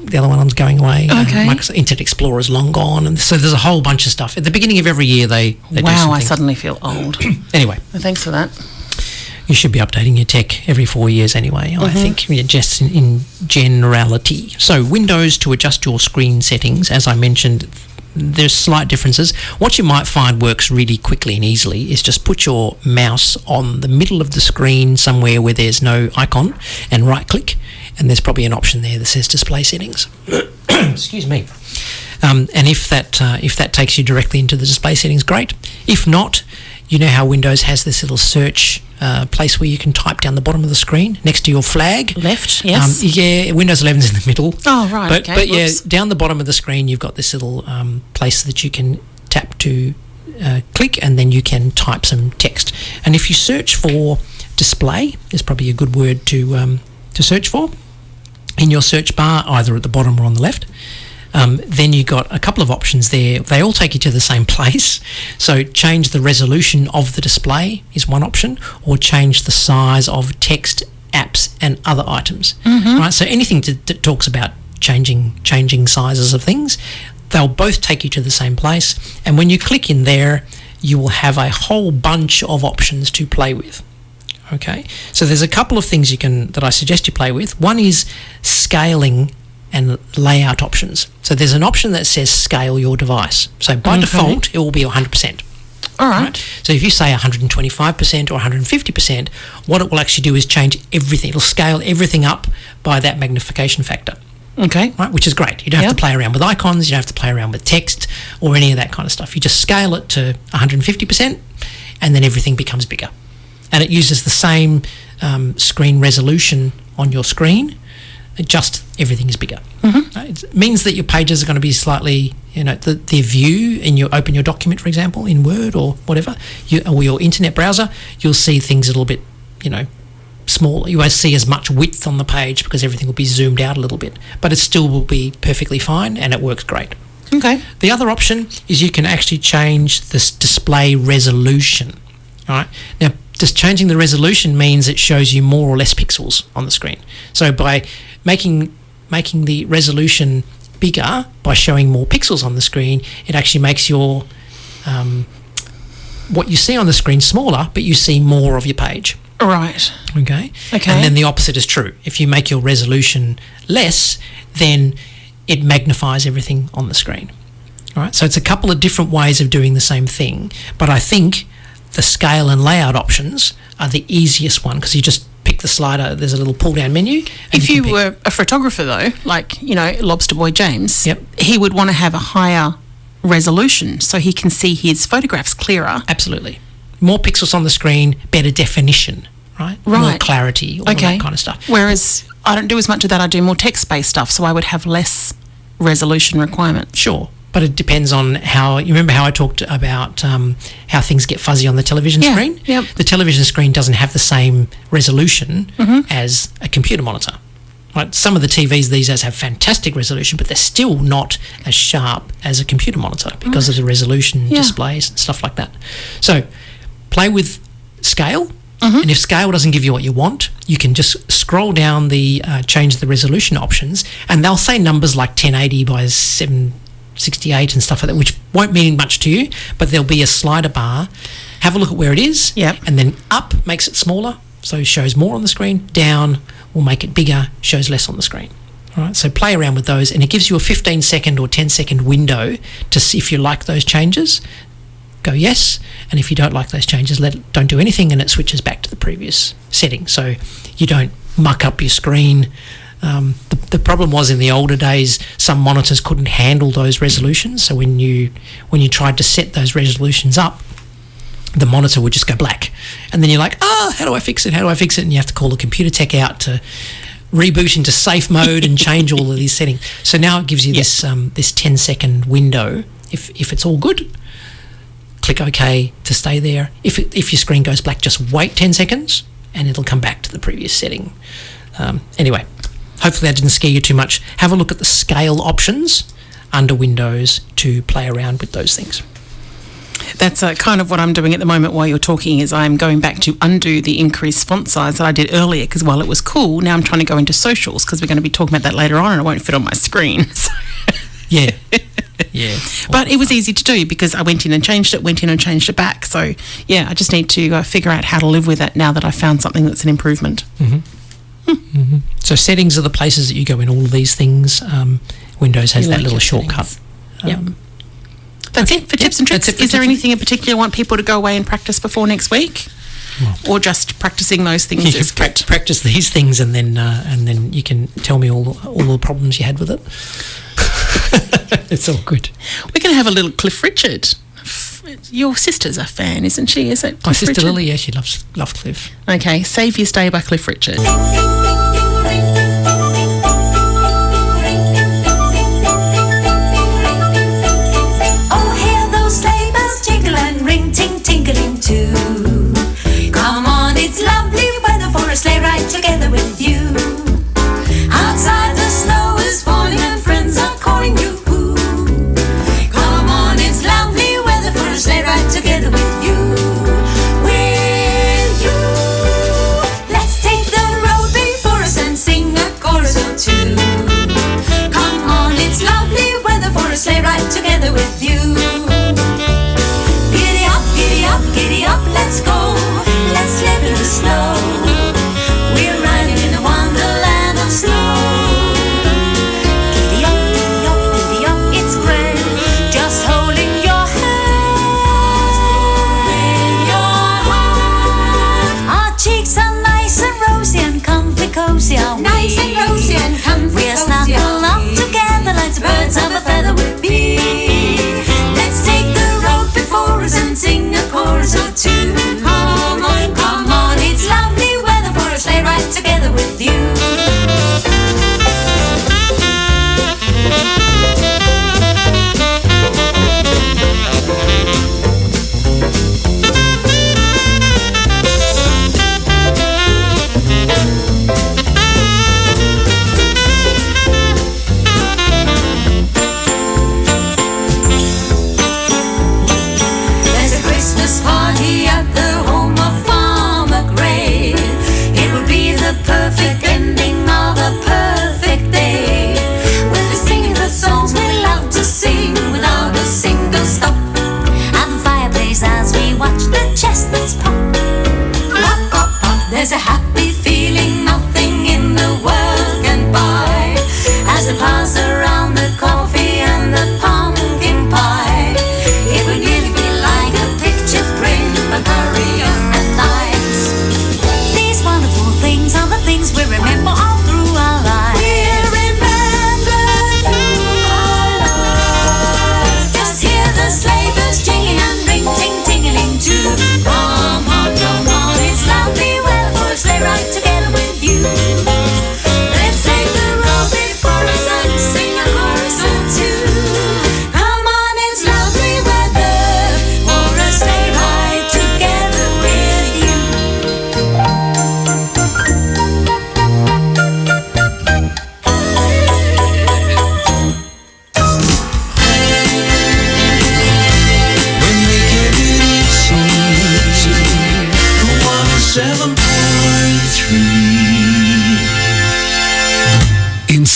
the other one's going away. Okay. Microsoft Internet Explorer is long gone, and so there's a whole bunch of stuff. At the beginning of every year, they do something. I suddenly feel old. Anyway. Well, thanks for that. You should be updating your tech every 4 years anyway, I think, just in generality. So Windows, to adjust your screen settings, as I mentioned, there's slight differences. What you might find works really quickly and easily is just put your mouse on the middle of the screen somewhere where there's no icon and right-click, and there's probably an option there that says display settings. Excuse me. And if that takes you directly into the display settings, great. If not, you know how Windows has this little search place where you can type down the bottom of the screen next to your flag. Left, yes. Windows 11's in the middle. Oh, right, okay. But yeah, down the bottom of the screen, you've got this little place that you can tap to click, and then you can type some text. And if you search for display, is probably a good word to search for, in your search bar, either at the bottom or on the left. Then you've got a couple of options there. They all take you to the same place. So change the resolution of the display is one option, or change the size of text, apps and other items. Right. So anything that talks about changing sizes of things, they'll both take you to the same place. And when you click in there, you will have a whole bunch of options to play with. Okay. So there's a couple of things that I suggest you play with. One is scaling and layout options. So there's an option that says scale your device. So by default, it will be 100%. All right. So if you say 125% or 150%, what it will actually do is change everything. It'll scale everything up by that magnification factor. Okay. Right, which is great. You don't have to play around with icons, you don't have to play around with text or any of that kind of stuff. You just scale it to 150% and then everything becomes bigger. And it uses the same screen resolution on your screen, just everything is bigger. It means that your pages are going to be slightly, the view, and you open your document, for example, in Word or whatever, or your internet browser, you'll see things a little bit, smaller. You won't see as much width on the page because everything will be zoomed out a little bit, but it still will be perfectly fine and it works great. Okay. The other option is you can actually change this display resolution. All right. Now, just changing the resolution means it shows you more or less pixels on the screen. So by making the resolution bigger, by showing more pixels on the screen, it actually makes your what you see on the screen smaller, but you see more of your page. Right. Okay. And then the opposite is true. If you make your resolution less, then it magnifies everything on the screen. All right. So it's a couple of different ways of doing the same thing, but I think the scale and layout options are the easiest one because you just pick the slider. There's a little pull-down menu. If you were a photographer, though, like, Lobster Boy James, yep, he would want to have a higher resolution so he can see his photographs clearer. Absolutely. More pixels on the screen, better definition, right? More clarity, all that kind of stuff. Whereas I don't do as much of that. I do more text-based stuff, so I would have less resolution requirements. Sure. But it depends on you remember how I talked about how things get fuzzy on the television screen? Yep. The television screen doesn't have the same resolution as a computer monitor. Right, some of the TVs these days have fantastic resolution, but they're still not as sharp as a computer monitor because of the resolution displays and stuff like that. So play with scale, and if scale doesn't give you what you want, you can just scroll down the change the resolution options, and they'll say numbers like 1080 by 768 and stuff like that, which won't mean much to you, but there'll be a slider bar. Have a look at where it is, and then up makes it smaller, so shows more on the screen. Down will make it bigger, shows less on the screen. All right, so play around with those, and it gives you a 15-second or 10-second window to see if you like those changes. Go yes, and if you don't like those changes, don't do anything, and it switches back to the previous setting. So you don't muck up your screen. The problem was in the older days, some monitors couldn't handle those resolutions. So when you tried to set those resolutions up, the monitor would just go black, and then you're like, how do I fix it? And you have to call the computer tech out to reboot into safe mode and change all of these settings. So now it gives you this 10-second window. If it's all good, click OK to stay there. If your screen goes black, just wait 10 seconds and it'll come back to the previous setting. Anyway, hopefully that didn't scare you too much. Have a look at the scale options under Windows to play around with those things. That's kind of what I'm doing at the moment while you're talking, is I'm going back to undo the increased font size that I did earlier, because while it was cool, now I'm trying to go into socials, because we're going to be talking about that later on and it won't fit on my screen. So. Yeah. But it was easy to do because I went in and changed it back. So, yeah, I just need to figure out how to live with it now that I've found something that's an improvement. So settings are the places that you go in all of these things. Windows has that little shortcut. That's it for tips and tricks. Is there anything in particular you want people to go away and practice before next week? Or just practicing those things is good? Practice these things and then you can tell me all the problems you had with it. It's all good. We're going to have a little Cliff Richard. Your sister's a fan, isn't she? Is it Cliff My sister Richard? Lily, yeah, she loves Cliff. Okay, Save Your Stay by Cliff Richard. Too. Come on, it's lovely weather for a sleigh ride together with you. Outside the snow is falling and friends are calling you. Come on, it's lovely weather for a sleigh ride together with you. With you, let's take the road before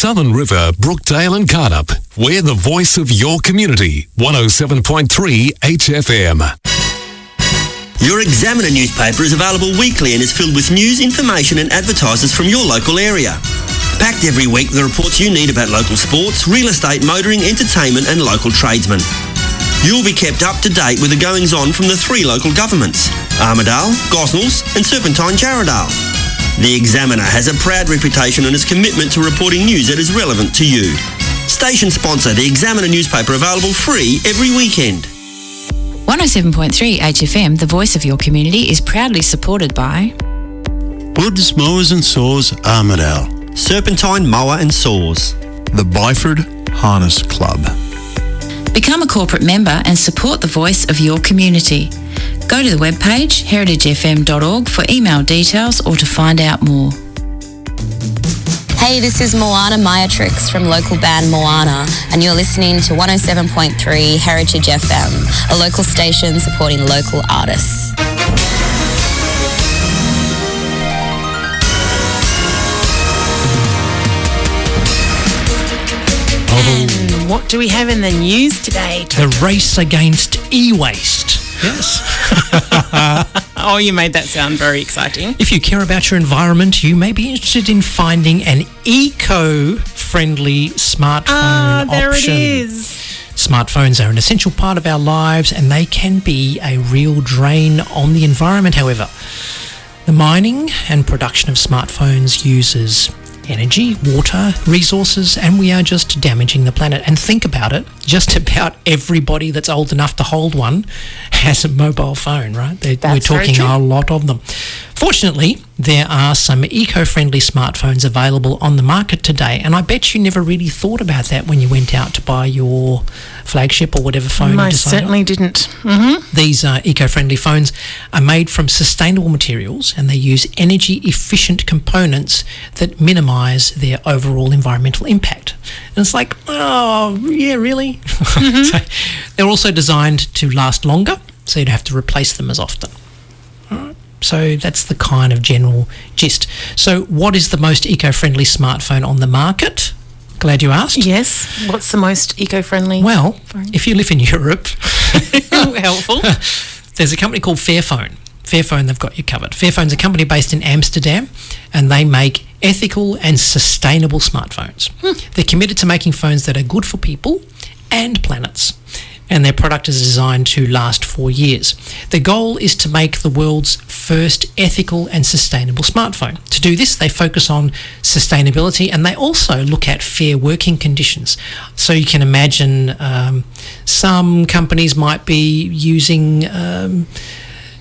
Southern River, Brookdale and Cardup. We're the voice of your community. 107.3 HFM. Your Examiner newspaper is available weekly and is filled with news, information and advertisers from your local area. Packed every week with the reports you need about local sports, real estate, motoring, entertainment and local tradesmen. You'll be kept up to date with the goings-on from the 3 local governments, Armidale, Gosnells and Serpentine Jarrahdale. The Examiner has a proud reputation on its commitment to reporting news that is relevant to you. Station sponsor, the Examiner newspaper, available free every weekend. 107.3 HFM, the voice of your community, is proudly supported by Woods, Mowers and Saws, Armidale. Serpentine Mower and Saws. The Byford Harness Club. Become a corporate member and support the voice of your community. Go to the webpage heritagefm.org for email details or to find out more. Hey, this is Moana Mayatrix from local band Moana, and you're listening to 107.3 Heritage FM, a local station supporting local artists. And what do we have in the news today? The race against e-waste. Yes. Oh, you made that sound very exciting. If you care about your environment, you may be interested in finding an eco-friendly smartphone there option. it is. Smartphones are an essential part of our lives and they can be a real drain on the environment, however. The mining and production of smartphones uses energy, water, resources, and we are just damaging the planet. And think about it, just about everybody that's old enough to hold one has a mobile phone, right? We're talking a lot of them. Fortunately, there are some eco-friendly smartphones available on the market today, and I bet you never really thought about that when you went out to buy your flagship or whatever phone you decided certainly on. didn't. Mm-hmm. These eco-friendly phones are made from sustainable materials and they use energy-efficient components that minimise their overall environmental impact. And it's like, oh, yeah, really? Mm-hmm. So they're also designed to last longer, so you don't have to replace them as often. All right. So that's the kind of general gist. So what is the most eco-friendly smartphone on the market? Glad you asked. Yes. What's the most eco-friendly? Well, if you live in Europe, helpful. There's a company called Fairphone. Fairphone, they've got you covered. Fairphone's a company based in Amsterdam, and they make ethical and sustainable smartphones. They're committed to making phones that are good for people and planets. And their product is designed to last 4 years. The goal is to make the world's first ethical and sustainable smartphone. To do this, they focus on sustainability and they also look at fair working conditions. So you can imagine some companies might be using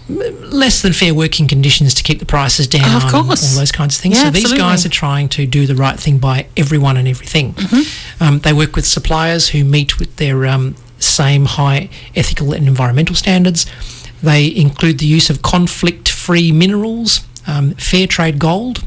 less than fair working conditions to keep the prices down, of course, and all those kinds of things. Yeah, so absolutely. these guys are trying to do the right thing by everyone and everything. Mm-hmm. They work with suppliers who meet with their same high ethical and environmental standards. They include the use of conflict-free minerals, fair trade gold.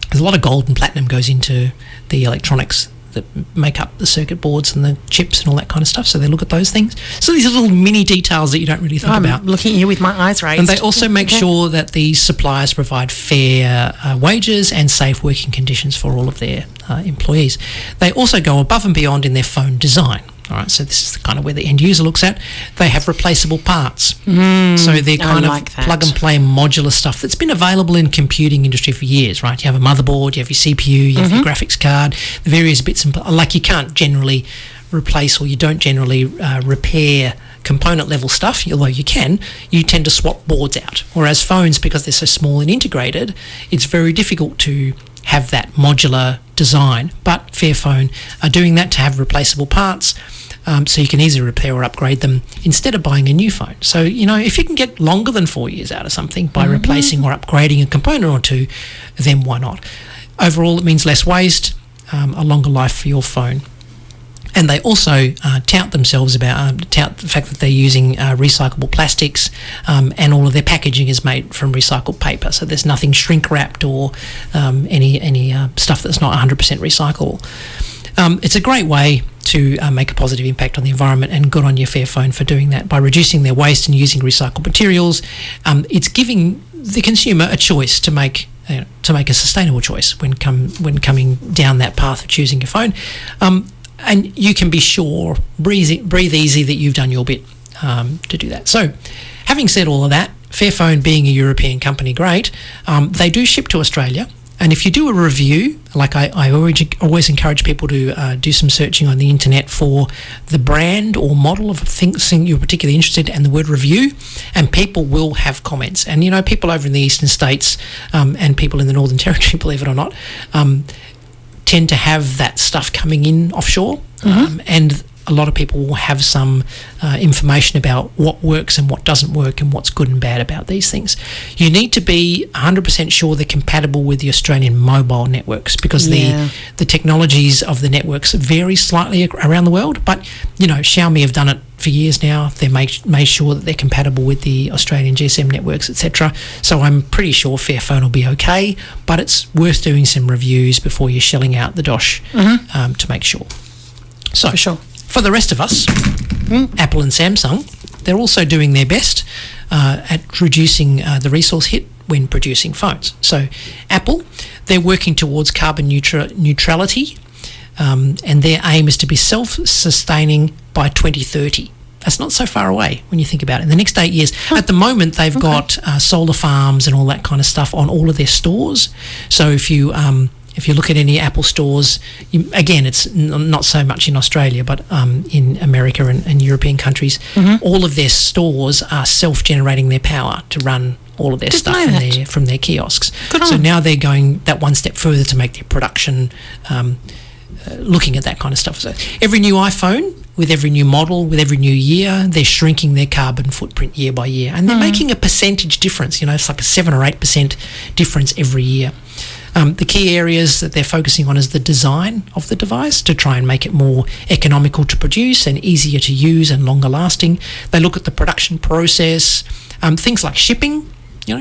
There's a lot of gold and platinum goes into the electronics that make up the circuit boards and the chips and all that kind of stuff. So they look at those things. So these are little mini details that you don't really think about. I'm looking at you with my eyes raised. And they also make sure that these suppliers provide fair wages and safe working conditions for all of their employees. They also go above and beyond in their phone design. All right, so this is the kind of where the end user looks at. They have replaceable parts. So they're kind of plug and play modular stuff that's been available in computing industry for years, right? You have a motherboard, you have your CPU, you have your graphics card, the various bits and like you can't generally replace or you don't generally repair component level stuff, although you can, you tend to swap boards out. Whereas phones, because they're so small and integrated, it's very difficult to have that modular design. But Fairphone are doing that to have replaceable parts, so you can easily repair or upgrade them instead of buying a new phone. So, you know, if you can get longer than 4 years out of something by replacing or upgrading a component or two, then why not? Overall, it means less waste, a longer life for your phone. And they also tout themselves about, tout the fact that they're using recyclable plastics, and all of their packaging is made from recycled paper. So there's nothing shrink wrapped or any stuff that's not 100% recyclable. It's a great way to make a positive impact on the environment, and good on your Fairphone for doing that by reducing their waste and using recycled materials. It's giving the consumer a choice to make to make a sustainable choice when coming down that path of choosing your phone. And you can be sure, breathe easy that you've done your bit to do that. So, having said all of that, Fairphone being a European company, great. They do ship to Australia. And if you do a review, like I always encourage people to do some searching on the internet for the brand or model of things you're particularly interested in and the word review, and people will have comments. And, people over in the eastern states and people in the Northern Territory, believe it or not, tend to have that stuff coming in offshore. And a lot of people will have some information about what works and what doesn't work and what's good and bad about these things. You need to be 100% sure they're compatible with the Australian mobile networks, because the technologies of the networks vary slightly around the world. But, Xiaomi have done it for years now. They've made sure that they're compatible with the Australian GSM networks, etc. So I'm pretty sure Fairphone will be okay, but it's worth doing some reviews before you're shelling out the dosh to make sure. So, for sure. For the rest of us, Apple and Samsung, they're also doing their best at reducing the resource hit when producing phones. So Apple, they're working towards carbon neutrality, and their aim is to be self-sustaining by 2030. That's not so far away when you think about it. In the next 8 years, at the moment, they've got solar farms and all that kind of stuff on all of their stores. So if you look at any Apple stores, again, it's not so much in Australia, but in America and European countries, all of their stores are self-generating their power to run all of their stuff from their kiosks. So now they're going that one step further to make their production looking at that kind of stuff. So every new iPhone, with every new model, with every new year, they're shrinking their carbon footprint year by year. And they're making a percentage difference. It's like a 7 or 8% difference every year. The key areas that they're focusing on is the design of the device to try and make it more economical to produce and easier to use and longer lasting. They look at the production process, things like shipping.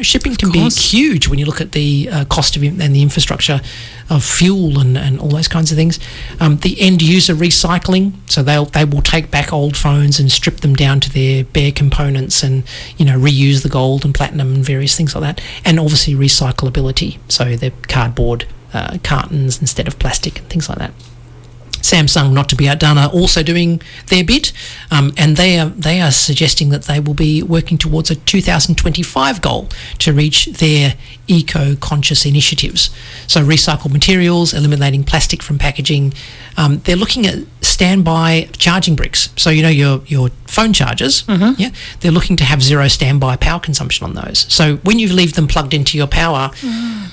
Shipping can be huge when you look at the cost of and the infrastructure of fuel and all those kinds of things. The end user recycling, so they will take back old phones and strip them down to their bare components and reuse the gold and platinum and various things like that. And obviously recyclability, so they're cardboard cartons instead of plastic and things like that. Samsung, not to be outdone, are also doing their bit, and they are suggesting that they will be working towards a 2025 goal to reach their eco-conscious initiatives. So recycled materials, eliminating plastic from packaging. They're looking at standby charging bricks. So your phone chargers, they're looking to have zero standby power consumption on those. So when you leave them plugged into your power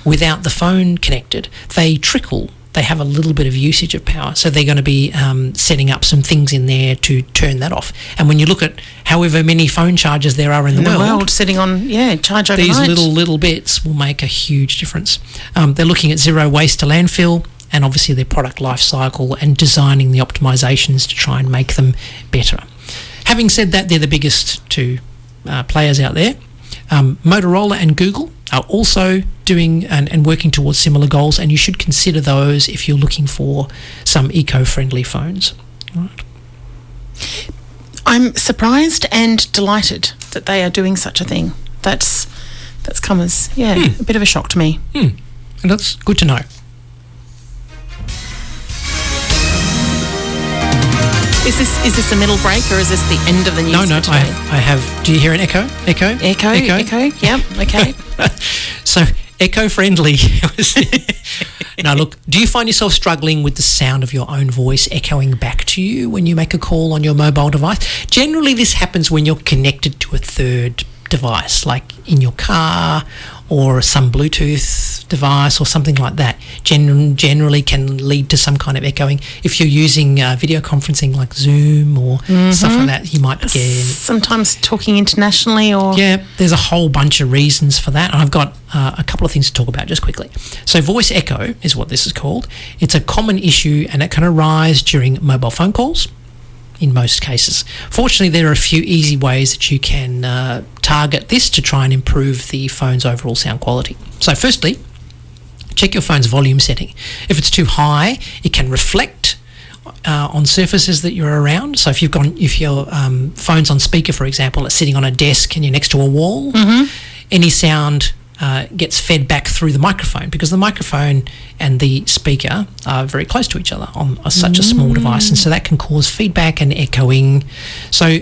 without the phone connected, they trickle. They have a little bit of usage of power, so they're going to be setting up some things in there to turn that off. And when you look at however many phone chargers there are in the world sitting on charge overnight, these little bits will make a huge difference. They're looking at zero waste to landfill, and obviously their product life cycle and designing the optimizations to try and make them better. Having said that, they're the biggest two players out there. Motorola and Google are also doing and working towards similar goals, and you should consider those if you're looking for some eco-friendly phones. All right. I'm surprised and delighted that they are doing such a thing. That's come as a bit of a shock to me. And that's good to know. Is this a middle break, or is this the end of the news? No, for today? I have. Do you hear an echo? Echo. Yep. Okay. So eco-friendly. Now, look. Do you find yourself struggling with the sound of your own voice echoing back to you when you make a call on your mobile device? Generally, this happens when you're connected to a third device, like in your car or some Bluetooth device or something like that. Generally can lead to some kind of echoing. If you're using video conferencing like Zoom or stuff like that, you might get... Sometimes talking internationally or... Yeah, there's a whole bunch of reasons for that. And I've got a couple of things to talk about just quickly. So voice echo is what this is called. It's a common issue, and it can arise during mobile phone calls in most cases. Fortunately, there are a few easy ways that you can target this to try and improve the phone's overall sound quality. So firstly, check your phone's volume setting. If it's too high, it can reflect on surfaces that you're around. So if your phone's on speaker, for example, it's sitting on a desk and you're next to a wall, any sound gets fed back through the microphone, because the microphone and the speaker are very close to each other on such a small device, and so that can cause feedback and echoing. So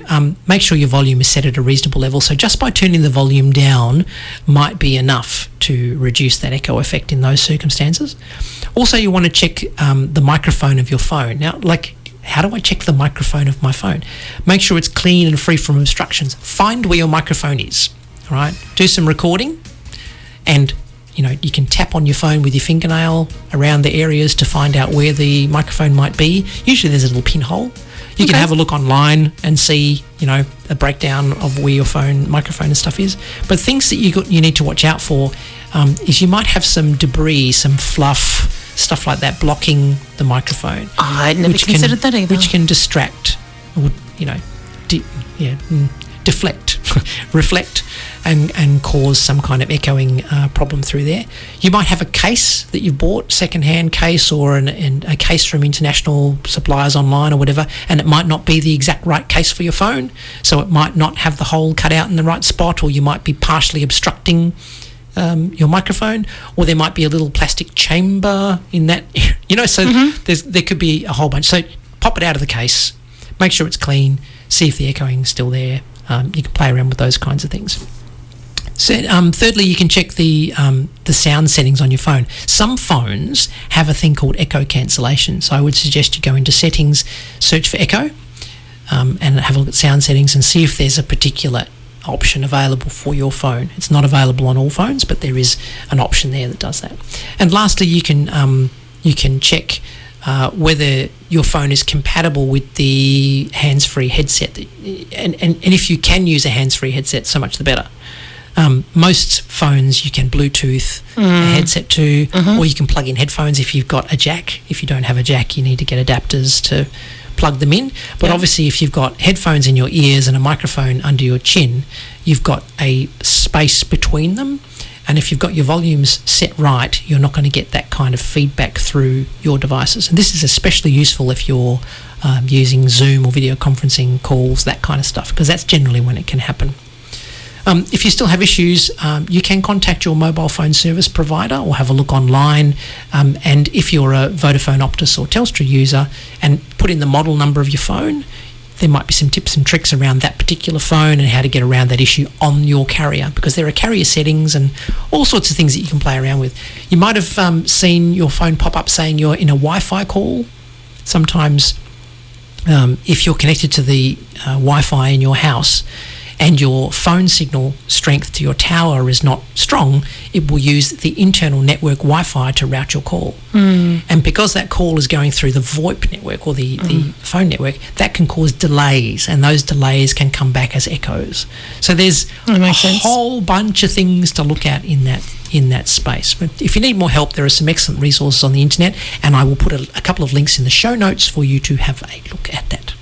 make sure your volume is set at a reasonable level. So just by turning the volume down might be enough to reduce that echo effect in those circumstances. Also, you want to check the microphone of your phone. Now, like, how do I check the microphone of my phone? Make sure it's clean and free from obstructions. Find where your microphone is, all right? Do some recording, and you can tap on your phone with your fingernail around the areas to find out where the microphone might be. Usually there's a little pinhole. You can have a look online and see, a breakdown of where your microphone and stuff is. But things that you need to watch out for is you might have some debris, some fluff, stuff like that blocking the microphone. Oh, I'd never considered that either. Which can distract, or deflect, reflect, and cause some kind of echoing problem through there. You might have a case that you bought, second-hand case, or a case from international suppliers online or whatever, and it might not be the exact right case for your phone, so it might not have the hole cut out in the right spot, or you might be partially obstructing your microphone, or there might be a little plastic chamber in that, so there could be a whole bunch. So pop it out of the case, make sure it's clean, see if the echoing's still there. You can play around with those kinds of things. So, thirdly, you can check the sound settings on your phone. Some phones have a thing called echo cancellation, so I would suggest you go into settings, search for echo, and have a look at sound settings and see if there's a particular option available for your phone. It's not available on all phones, but there is an option there that does that. And lastly, you can check whether your phone is compatible with the hands-free headset, and if you can use a hands-free headset, so much the better. Most phones you can Bluetooth a headset to, or you can plug in headphones if you've got a jack. If you don't have a jack, you need to get adapters to plug them in. But obviously, if you've got headphones in your ears and a microphone under your chin, you've got a space between them. And if you've got your volumes set right, you're not going to get that kind of feedback through your devices. And this is especially useful if you're using Zoom or video conferencing calls, that kind of stuff, because that's generally when it can happen. If you still have issues, you can contact your mobile phone service provider or have a look online. And if you're a Vodafone, Optus or Telstra user, and put in the model number of your phone, there might be some tips and tricks around that particular phone and how to get around that issue on your carrier, because there are carrier settings and all sorts of things that you can play around with. You might have seen your phone pop up saying you're in a Wi-Fi call. Sometimes if you're connected to the Wi-Fi in your house and your phone signal strength to your tower is not strong, it will use the internal network Wi-Fi to route your call. And because that call is going through the VoIP network or the phone network, that can cause delays, and those delays can come back as echoes. So there's whole bunch of things to look at in that space. But if you need more help, there are some excellent resources on the internet, and I will put a couple of links in the show notes for you to have a look at that.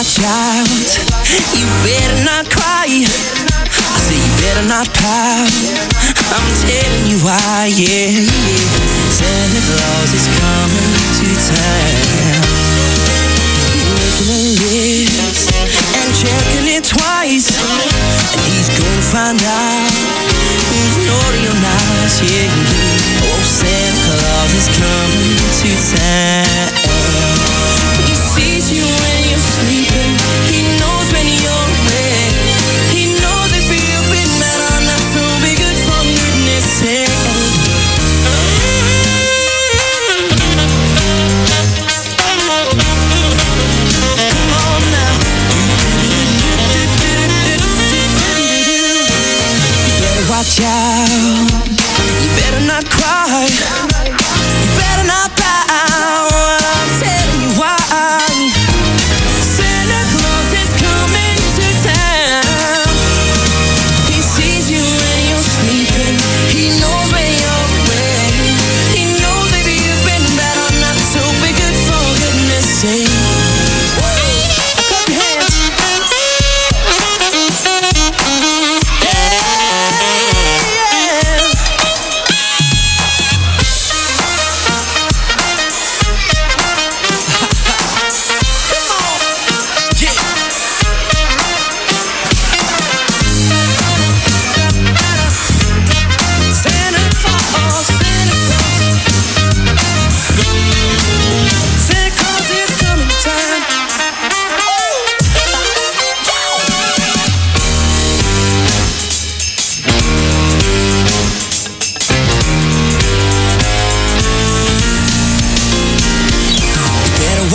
Child, you better not cry. I say you better not pout. I'm telling you why, yeah. Santa Claus is coming to town. Making a list and checking it twice, and he's gonna find out who's naughty or nice, yeah. Oh, Santa Claus is coming to town. He sees you when you're sleeping. He knows when you're awake. He knows if you've been mad or not, so be good for goodness sake. Come on now. You better watch out. You better not cry. You better not bow. I'm telling you why. Santa Claus is coming to town. He sees you when you're sleeping. He knows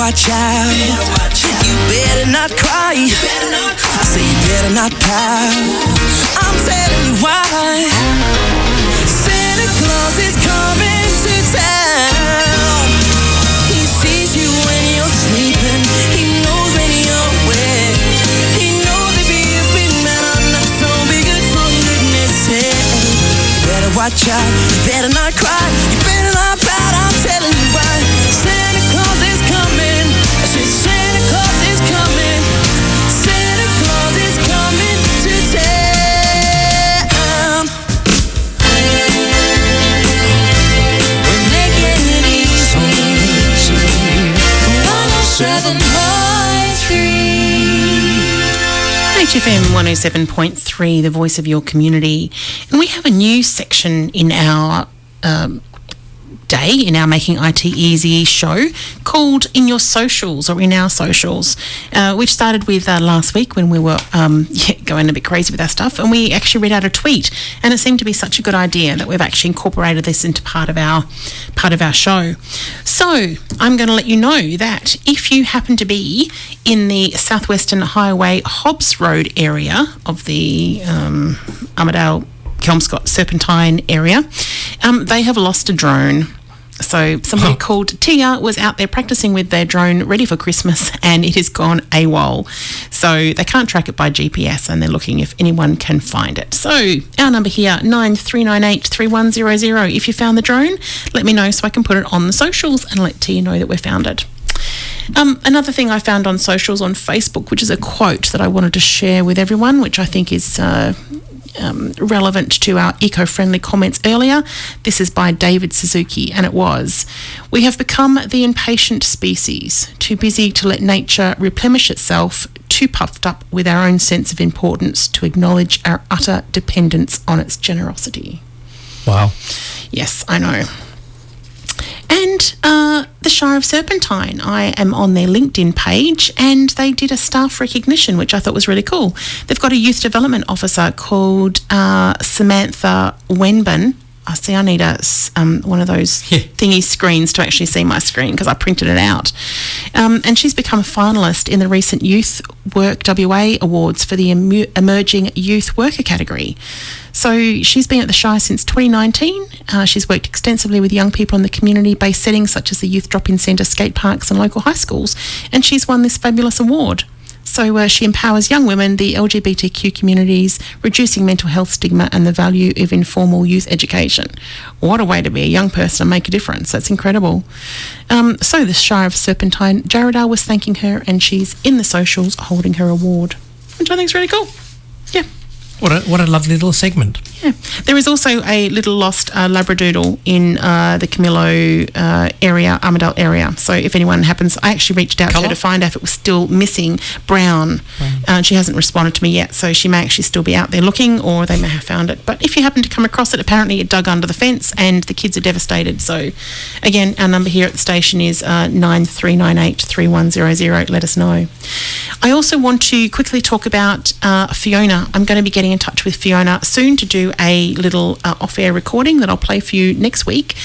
watch out. You better not cry. I say you better not pout. I'm telling you why. Santa Claus is coming to town. He sees you when you're sleeping. He knows when you're awake. He knows if you've been mad or not. So be good for goodness sake. You better watch out. You better not cry. You better not pout. I'm telling you why. Santa Claus is coming. I said Santa Claus is coming. Santa Claus is coming to town. We're making it easy. 107.3 HFM 107.3, the voice of your community. And we have a new section in our day, in our Making IT Easy show, called In Your Socials, or In Our Socials, which started with last week when we were going a bit crazy with our stuff, and we actually read out a tweet, and it seemed to be such a good idea that we've actually incorporated this into part of our show. So I'm going to let you know that if you happen to be in the Southwestern Highway Hobbs Road area of the Armidale, Kelmscott, Serpentine area, they have lost a drone. So somebody called Tia was out there practicing with their drone ready for Christmas, and it has gone AWOL. So they can't track it by GPS, and they're looking if anyone can find it. So our number here, 93983100. If you found the drone, let me know so I can put it on the socials and let Tia know that we found it. Another thing I found on socials on Facebook, which is a quote that I wanted to share with everyone, which I think is relevant to our eco-friendly comments earlier. This is by David Suzuki, and it was, "We have become the impatient species, too busy to let nature replenish itself, too puffed up with our own sense of importance to acknowledge our utter dependence on its generosity." Wow. Yes, I know. And the Shire of Serpentine, I am on their LinkedIn page, and they did a staff recognition, which I thought was really cool. They've got a youth development officer called Samantha Wenban. I see I need one of those thingy screens to actually see my screen because I printed it out. And she's become a finalist in the recent Youth Work WA Awards for the Emerging Youth Worker category. So she's been at the Shire since 2019. She's worked extensively with young people in the community-based settings such as the Youth Drop-In Centre, skate parks and local high schools, and she's won this fabulous award. So she empowers young women, the LGBTQ communities, reducing mental health stigma and the value of informal youth education. What a way to be a young person and make a difference. That's incredible. So the Shire of Serpentine, Jarrahdale was thanking her, and she's in the socials holding her award, which I think is really cool. Yeah. What a lovely little segment. Yeah. There is also a little lost Labradoodle in the Camillo area, Armidale area. So if anyone happens, I actually reached out to her to find out if it was still missing. Brown. She hasn't responded to me yet, so she may actually still be out there looking, or they may have found it. But if you happen to come across it, apparently it dug under the fence and the kids are devastated. So again, our number here at the station is 93983100. Let us know. I also want to quickly talk about Fiona. I'm going to be getting in touch with Fiona soon to do a little off-air recording that I'll play for you next week.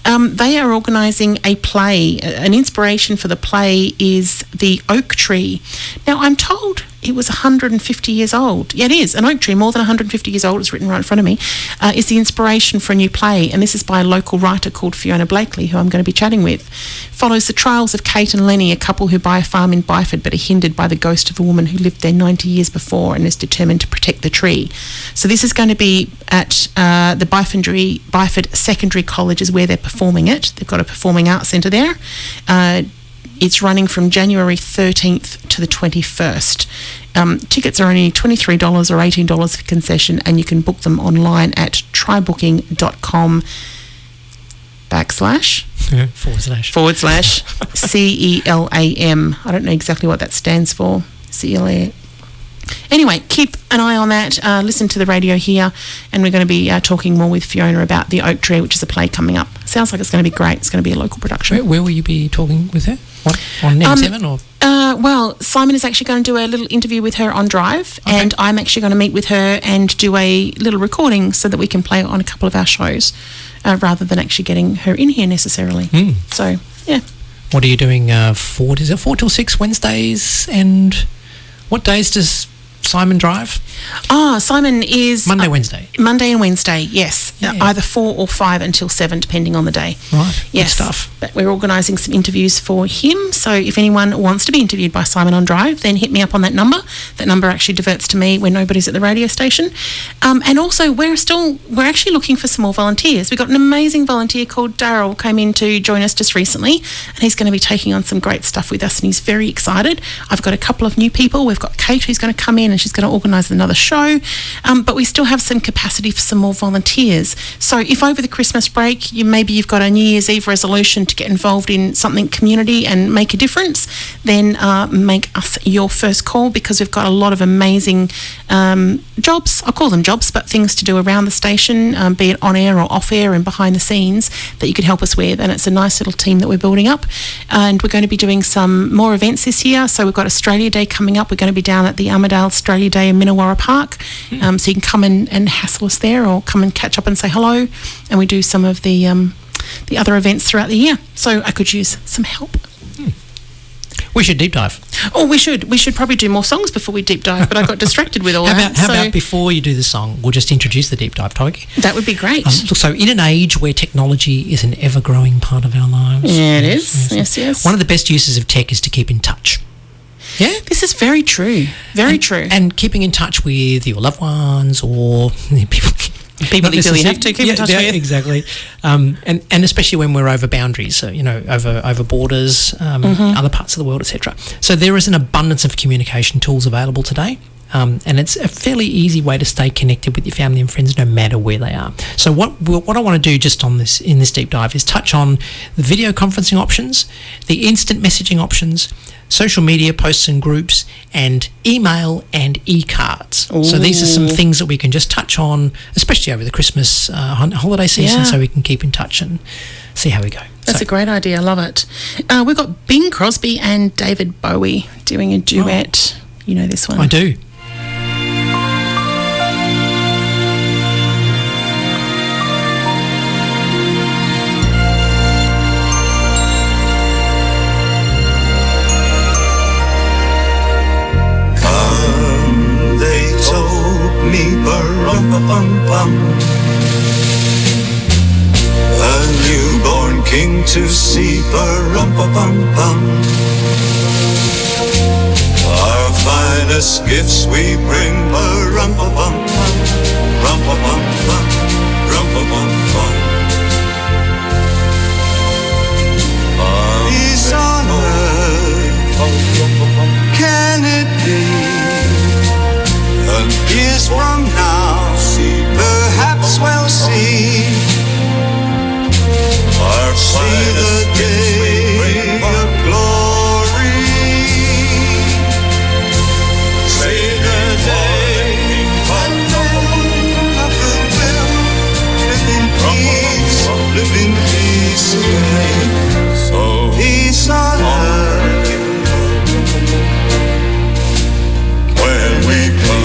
They are organising a play. An inspiration for the play is the oak tree. Now, I'm told it was 150 years old. Yeah, it is. An oak tree, more than 150 years old, it's written right in front of me, is the inspiration for a new play. And this is by a local writer called Fiona Blakely, who I'm going to be chatting with. Follows the trials of Kate and Lenny, a couple who buy a farm in Byford but are hindered by the ghost of a woman who lived there 90 years before and is determined to protect the tree. So this is going to be at the Byford Secondary College is where they're performing it. They've got a performing arts centre there. It's running from January 13th to the 21st. Tickets are only $23 or $18 for concession, and you can book them online at trybooking.com/ CELAM. I don't know exactly what that stands for. CELAM. Anyway, keep an eye on that. Listen to the radio here, and we're going to be talking more with Fiona about the Oak Tree, which is a play coming up. Sounds like it's going to be great. It's going to be a local production. Where will you be talking with her? What, on NEM7 or? Well, Simon is actually going to do a little interview with her on Drive, and I'm actually going to meet with her and do a little recording so that we can play it on a couple of our shows, rather than actually getting her in here necessarily. So, yeah. What are you doing? 4 till 6 Wednesdays, and what days does Simon drive? Simon is Monday, Wednesday. Monday and Wednesday, yes. Yeah. Either 4 or 5 until 7, depending on the day. Right, yes. good stuff. But we're organising some interviews for him. So if anyone wants to be interviewed by Simon on Drive, then hit me up on that number. That number actually diverts to me when nobody's at the radio station. And also, we're actually looking for some more volunteers. We've got an amazing volunteer called Daryl, came in to join us just recently, and he's going to be taking on some great stuff with us, and he's very excited. I've got a couple of new people. We've got Kate, who's going to come in, and she's going to organise another show. But we still have some capacity for some more volunteers. So if over the Christmas break you've got a New Year's Eve resolution to get involved in something community and make a difference, then make us your first call, because we've got a lot of amazing jobs. I'll call them jobs, but things to do around the station, be it on air or off air and behind the scenes, that you could help us with. And it's a nice little team that we're building up. And we're going to be doing some more events this year. So we've got Australia Day coming up. We're going to be down at the Armadale Australia Day in Minnewara Park. So you can come and hassle us there, or come and catch up and say hello. And we do some of the other events throughout the year. So I could use some help. We should deep dive. Oh, we should probably do more songs before we deep dive, but I got distracted with all that. How about before you do the song, we'll just introduce the deep dive topic? That would be great. So in an age where technology is an ever-growing part of our lives. Yeah, it is. Yes. One of the best uses of tech is to keep in touch. Yeah, this is very true. Very true. And keeping in touch with your loved ones, or people that you feel you have to keep in touch with. Exactly. And especially when we're over boundaries, so, over borders, other parts of the world, etc. So there is an abundance of communication tools available today. And it's a fairly easy way to stay connected with your family and friends no matter where they are. So what I want to do just in this deep dive is touch on the video conferencing options, the instant messaging options, social media posts and groups, and email and e-cards. Ooh. So these are some things that we can just touch on, especially over the Christmas holiday season, so we can keep in touch and see how we go. That's a great idea. I love it. We've got Bing Crosby and David Bowie doing a duet. Oh. You know this one? I do. Bum, a newborn king to see, bum. Our finest gifts we bring, bum, peace on earth, can it be? And years from now, perhaps we'll see the day of glory. See the day when men of goodwill live in peace again. So peace on earth when we come.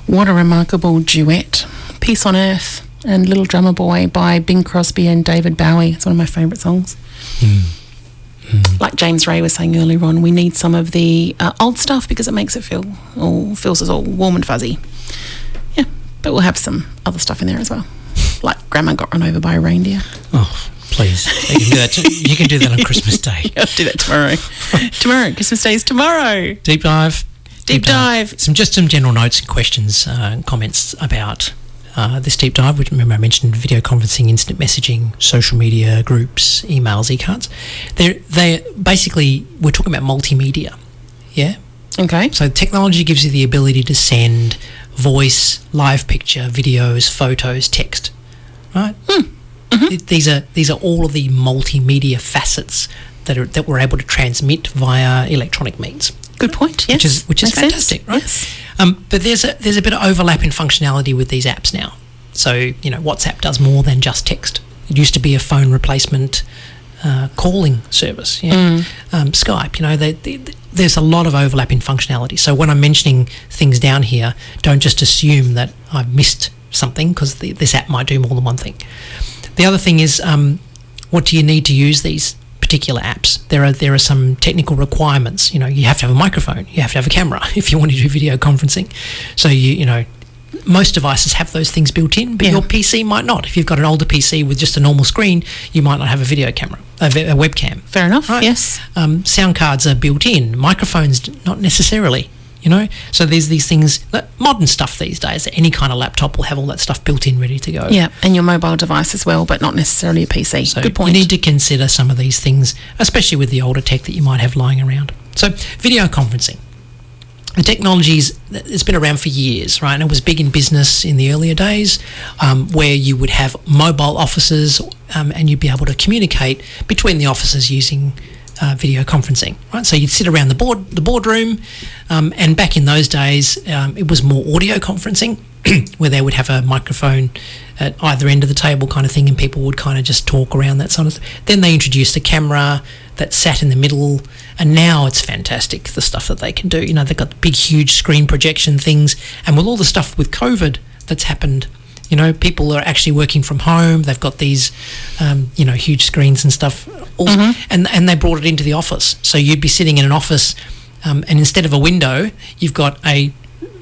What a remarkable duet. Peace on Earth. and Little Drummer Boy by Bing Crosby and David Bowie. It's one of my favourite songs. Like James Ray was saying earlier on, we need some of the old stuff because it makes it feels us all warm and fuzzy. Yeah, but we'll have some other stuff in there as well, like Grandma Got Run Over by a Reindeer. Oh, please. You can do that, you can do that on Christmas Day. I'll do that tomorrow. Christmas Day is tomorrow. Deep dive. Dive. Some general notes and questions and comments about this deep dive, which remember I mentioned video conferencing, instant messaging, social media groups, emails, e-cards. They basically, we're talking about multimedia, yeah? Okay. So technology gives you the ability to send voice, live picture, videos, photos, text, right? These are all of the multimedia facets that we're able to transmit via electronic means. Good point. Yes, which is fantastic, sense. right? Yes. But there's a bit of overlap in functionality with these apps now. So WhatsApp does more than just text. It used to be a phone replacement calling service. Yeah? Skype. There's a lot of overlap in functionality. So when I'm mentioning things down here, don't just assume that I've missed something because this app might do more than one thing. The other thing is, what do you need to use these particular apps? There are some technical requirements. You have to have a microphone, you have to have a camera if you want to do video conferencing. So most devices have those things built in, but your PC might not. If you've got an older PC with just a normal screen, you might not have a video camera, a webcam. Fair enough. Right? Yes. Sound cards are built in, microphones not necessarily. So there's these things, modern stuff these days. Any kind of laptop will have all that stuff built in, ready to go. Yeah, and your mobile device as well, but not necessarily a PC. So good point. You need to consider some of these things, especially with the older tech that you might have lying around. So video conferencing. The technology's it's been around for years, right? And it was big in business in the earlier days, where you would have mobile offices and you'd be able to communicate between the offices using video conferencing, right? So you'd sit around the boardroom, and back in those days, it was more audio conferencing, where they would have a microphone at either end of the table kind of thing, and people would kind of just talk around that sort of thing. Then they introduced a camera that sat in the middle, and now it's fantastic, the stuff that they can do. They've got the big, huge screen projection things, and with all the stuff with COVID that's happened, people are actually working from home. They've got these, huge screens and stuff. And they brought it into the office. So you'd be sitting in an office, and instead of a window, you've got a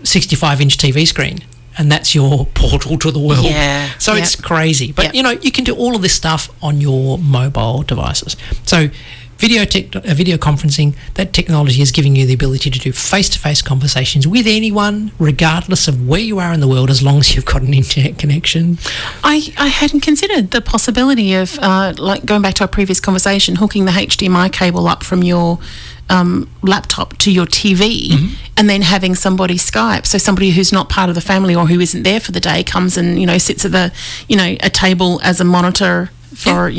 65-inch TV screen, and that's your portal to the world. Yeah. So it's crazy. But, you can do all of this stuff on your mobile devices. So video conferencing, that technology is giving you the ability to do face-to-face conversations with anyone, regardless of where you are in the world, as long as you've got an internet connection. I hadn't considered the possibility of, like going back to our previous conversation, hooking the HDMI cable up from your laptop to your TV, and then having somebody Skype. So somebody who's not part of the family or who isn't there for the day comes and, sits at the, a table as a monitor for,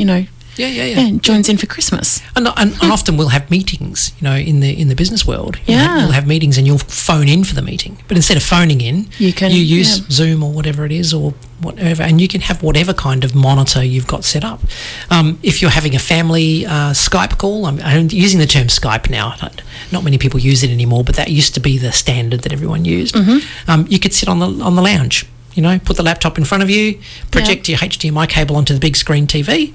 and joins in for Christmas. And often we'll have meetings, in the business world. Yeah. You'll have meetings and you'll phone in for the meeting. But instead of phoning in, you use Zoom or whatever it is, or whatever, and you can have whatever kind of monitor you've got set up. If you're having a family Skype call, I'm using the term Skype now. Not many people use it anymore, but that used to be the standard that everyone used. You could sit on the lounge, put the laptop in front of you, project your HDMI cable onto the big screen TV.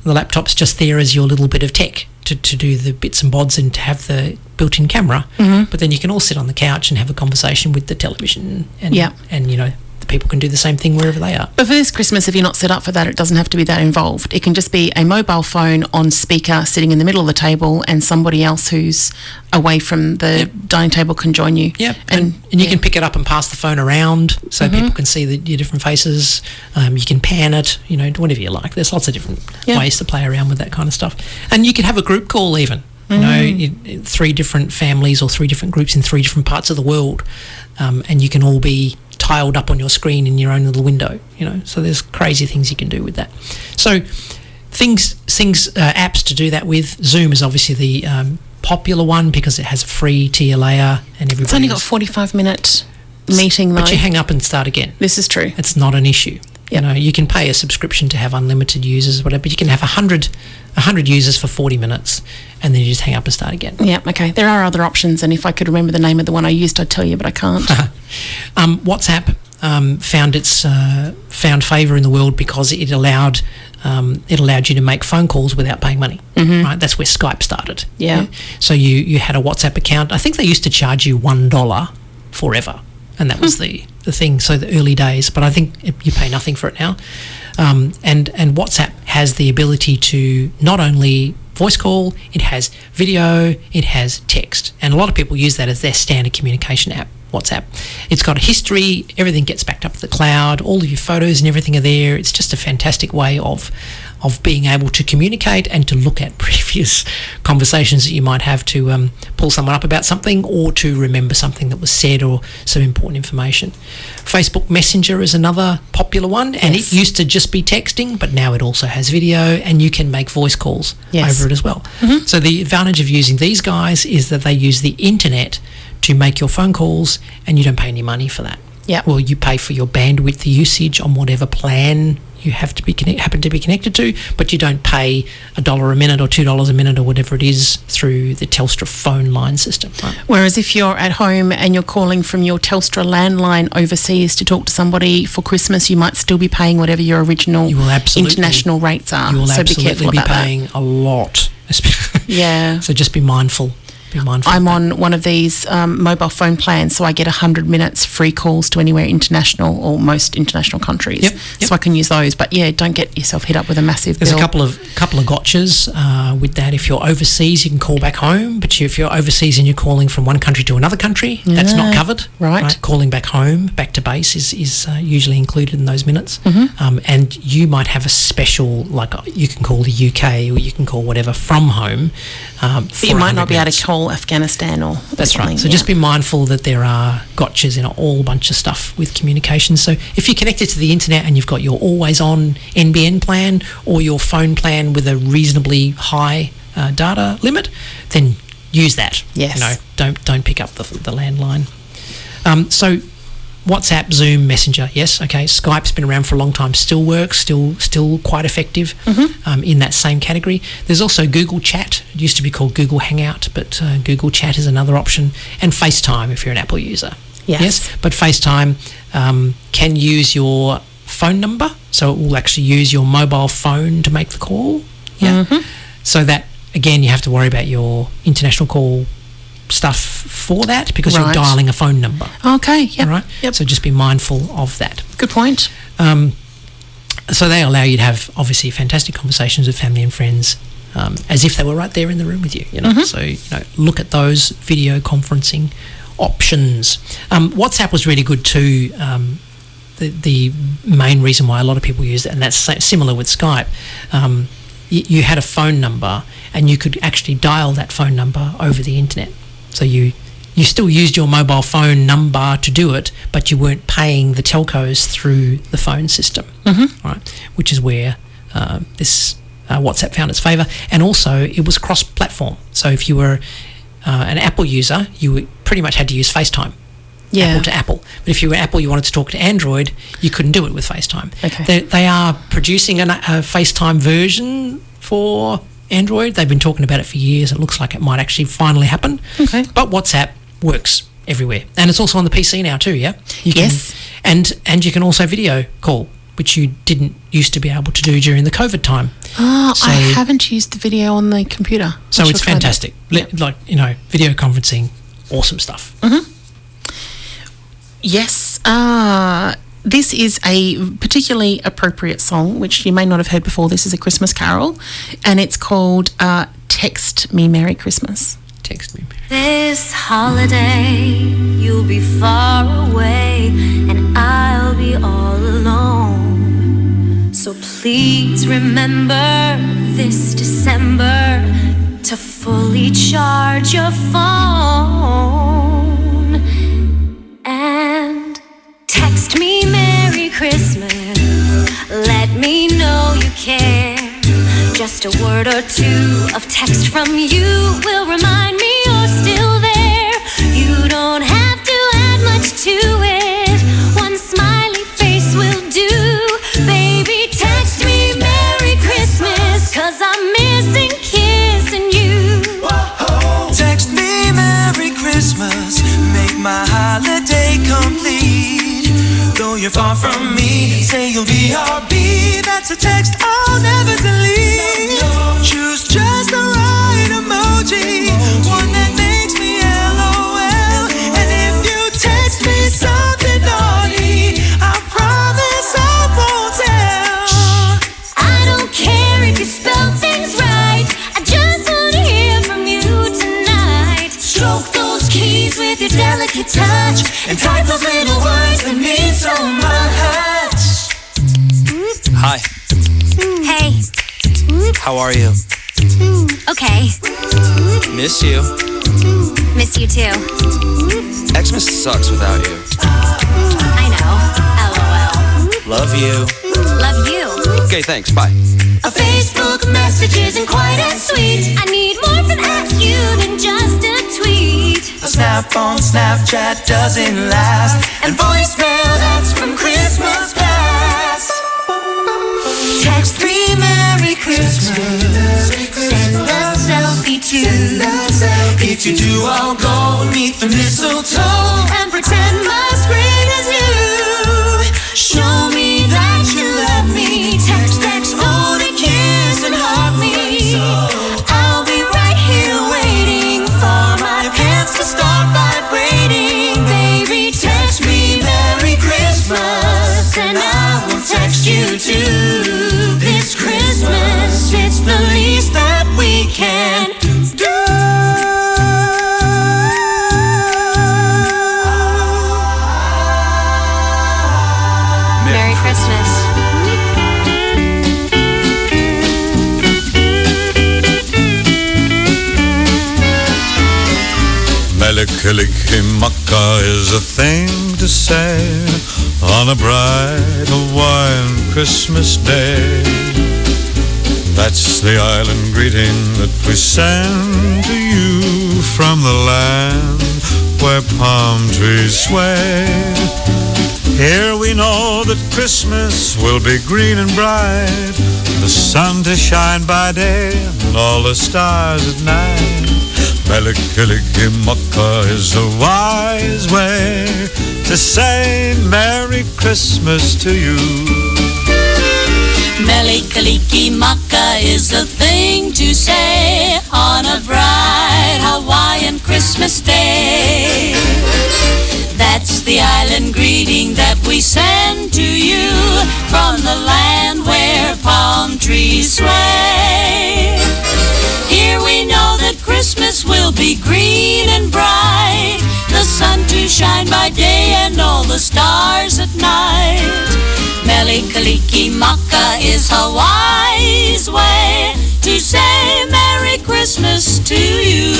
The laptop's just there as your little bit of tech to do the bits and bobs and to have the built-in camera. But then you can all sit on the couch and have a conversation with the television, and the people can do the same thing wherever they are. But for this Christmas, if you're not set up for that, it doesn't have to be that involved. It can just be a mobile phone on speaker sitting in the middle of the table, and somebody else who's away from the dining table can join you. Yep. And you can pick it up and pass the phone around so people can see your different faces. You can pan it, whatever you like. There's lots of different ways to play around with that kind of stuff. And you can have a group call even. 3 different families or 3 different groups in 3 different parts of the world, and you can all be tiled up on your screen in your own little window. So there's crazy things you can do with that. So apps to do that with. Zoom is obviously the popular one because it has a free tier layer, and it's only got 45-minute meeting though. But you hang up and start again. This is true. It's not an issue. You can pay a subscription to have unlimited users or whatever, but you can have 100 users for 40 minutes and then you just hang up and start again. Yeah, okay. There are other options, and if I could remember the name of the one I used, I'd tell you, but I can't. WhatsApp found favour in the world because it allowed you to make phone calls without paying money. Right, that's where Skype started. Yeah. So you had a WhatsApp account. I think they used to charge you $1 forever, and that was the thing. So the early days, but I think you pay nothing for it now. And WhatsApp has the ability to not only voice call, it has video, it has text, and a lot of people use that as their standard communication app. WhatsApp. It's got a history, everything gets backed up to the cloud, all of your photos and everything are there. It's just a fantastic way of being able to communicate and to look at previous conversations that you might have to pull someone up about something or to remember something that was said or some important information. Facebook Messenger is another popular one, and it used to just be texting, but now it also has video and you can make voice calls over it as well. So the advantage of using these guys is that they use the internet to make your phone calls and you don't pay any money for that. Yeah. Well, you pay for your bandwidth usage on whatever plan you have to be happen to be connected to, but you don't pay $1 a minute or $2 a minute or whatever it is through the Telstra phone line system. Right? Whereas if you're at home and you're calling from your Telstra landline overseas to talk to somebody for Christmas, you might still be paying whatever your original international rates are. You will so absolutely be careful about paying a lot. Yeah. So just be mindful. I'm on one of these mobile phone plans, so I get 100 minutes free calls to anywhere international or most international countries. Yep. So I can use those. But yeah, don't get yourself hit up with a massive bill. There's a couple of gotchas with that. If you're overseas, you can call back home, but if you're overseas and you're calling from one country to another country, that's not covered. Right. Calling back home, back to base is usually included in those minutes. And you might have a special, like you can call the UK or you can call whatever from home. But you might not be able to call Afghanistan or that's right. So just be mindful that there are gotchas in a whole bunch of stuff with communication. So if you're connected to the internet and you've got your always on NBN plan or your phone plan with a reasonably high data limit, then use that. Yes. Don't pick up the landline. So WhatsApp, Zoom, Messenger, yes, okay. Skype's been around for a long time, still works, still quite effective in that same category. There's also Google Chat. It used to be called Google Hangout, but Google Chat is another option. And FaceTime if you're an Apple user. Yes, but FaceTime can use your phone number, so it will actually use your mobile phone to make the call. Yeah. So that, again, you have to worry about your international call stuff for that because you're dialing a phone number. Okay, yeah. Right? Yep. So just be mindful of that. Good point. So they allow you to have, obviously, fantastic conversations with family and friends as if they were right there in the room with you. So look at those video conferencing options. WhatsApp was really good too. The main reason why a lot of people use it, and that's similar with Skype, you had a phone number and you could actually dial that phone number over the internet. So you still used your mobile phone number to do it, but you weren't paying the telcos through the phone system, right? Which is where this WhatsApp found its favour. And also, it was cross-platform. So if you were an Apple user, you pretty much had to use FaceTime. Apple to Apple. But if you were Apple, you wanted to talk to Android, you couldn't do it with FaceTime. Okay. They are producing a FaceTime version for Android. They've been talking about it for years. It looks like it might actually finally happen. Okay. But WhatsApp works everywhere. And it's also on the PC now too, yeah? Yes. And you can also video call, which you didn't used to be able to do during the COVID time. Oh, I haven't used the video on the computer. So it's fantastic. Like, video conferencing, awesome stuff. Yes. This is a particularly appropriate song, which you may not have heard before. This is a Christmas carol, and it's called Text Me Merry Christmas. Text me. This holiday, you'll be far away, and I'll be all alone. So please remember this December to fully charge your phone and text me Merry Christmas. Let me know you care. Just a word or two of text from you will remind me you're still there. You don't have to add much to it. One smiley face will do. Baby, text me Merry Christmas, 'cause I'm missing kissing you. Whoa. Text me Merry Christmas, make my holiday complete. Though you're far from me. Say you'll be BRB. That's a text I'll never delete. Choose just the right emoji, one that makes me LOL. And if you text me something naughty, I promise I won't tell. I don't care if you spell things right, I just want to hear from you tonight. Stroke those keys with your delicate touch, and type those little words that mean so much. Hi. Hey. How are you? Okay. Miss you. Miss you too. Xmas sucks without you. I know. LOL. Love you. Love you. Okay, thanks. Bye. A Facebook message isn't quite as sweet. I need more from you than just a tweet. A snap on Snapchat doesn't last, and voicemail that's from Christmas past. Text me Merry Christmas. Send a selfie too. If you do, I'll go meet the mistletoe and pretend my screen is you. Show me that you love me. Text, hold a kiss and hug me. I'll be right here waiting for my pants to start vibrating. Baby, text me Merry Christmas, and I will text you too. This Christmas, it's the least that we can do. Merry Christmas. Melikilikimaka is a thing to say on a bright Hawaiian Christmas day. That's the island greeting that we send to you from the land where palm trees sway. Here we know that Christmas will be green and bright, the sun to shine by day and all the stars at night. Melikilikimaka is a wise way to say Merry Christmas to you. Melikilikimaka is a thing to say on a bright Hawaiian Christmas day. That's the island greeting that we send to you from the land where palm trees sway. Here we know that Christmas will be green and bright, the sun to shine by day and all the stars at night. Melikilikimaka is Hawaii's way to say Merry Christmas to you.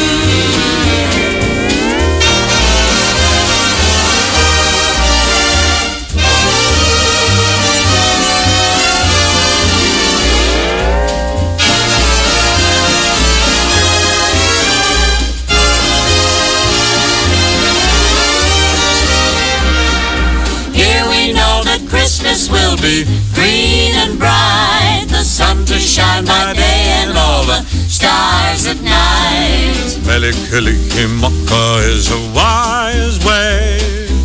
Christmas will be green and bright, the sun to shine by day and all the stars at night. Melikilikimaka is a wise way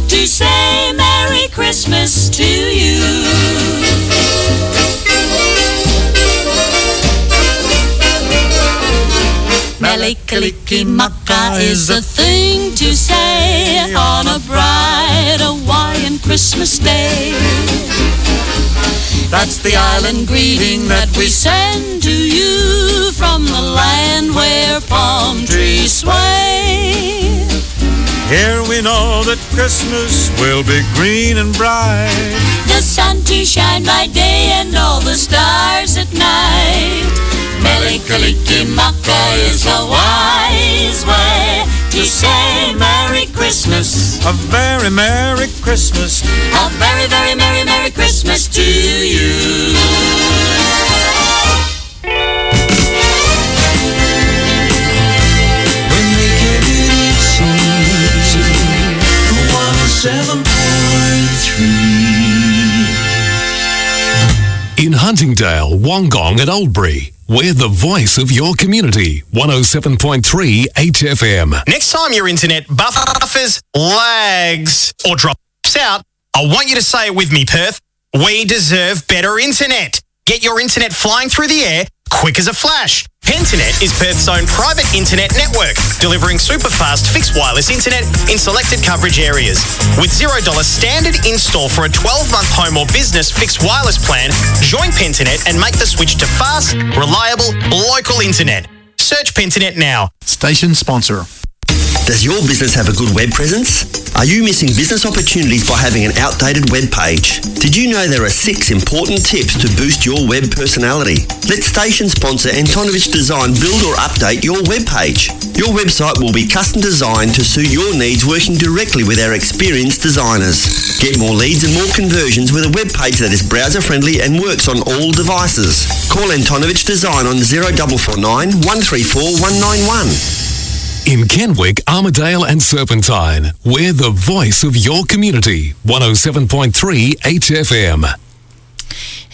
to say Merry Christmas to you. Melikilikimaka is a thing to say on a bright Hawaiian Christmas day. That's the island greeting that we send to you from the land where palm trees sway. Here we know that Christmas will be green and bright, the sun to shine by day and all the stars at night. Melikilikimaka is a wise way to say Merry Christmas. A very Merry Christmas. A very, very Merry, Merry Christmas to you. We're making it easy. 107.3. In Huntingdale, Wollongong and Oldbury, we're the voice of your community. 107.3 HFM. Next time your internet buffers, lags, or drops out, I want you to say it with me, Perth. We deserve better internet. Get your internet flying through the air quick as a flash. Pentanet is Perth's own private internet network, delivering super fast fixed wireless internet in selected coverage areas. With $0 standard install for a 12-month home or business fixed wireless plan, join Pentanet and make the switch to fast, reliable, local internet. Search Pentanet now. Station sponsor. Does your business have a good web presence? Are you missing business opportunities by having an outdated web page? Did you know there are 6 important tips to boost your web personality? Let station sponsor Antonovich Design build or update your web page. Your website will be custom designed to suit your needs, working directly with our experienced designers. Get more leads and more conversions with a web page that is browser friendly and works on all devices. Call Antonovich Design on 0449 134 191. In Kenwick, Armidale and Serpentine, we're the voice of your community. 107.3 HFM.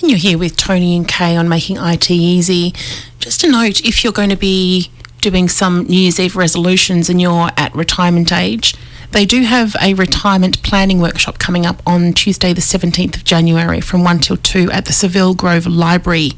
And you're here with Tony and Kay on Making IT Easy. Just a note, if you're going to be doing some New Year's Eve resolutions and you're at retirement age, they do have a retirement planning workshop coming up on Tuesday the 17th of January from 1 till 2 at the Seville Grove Library,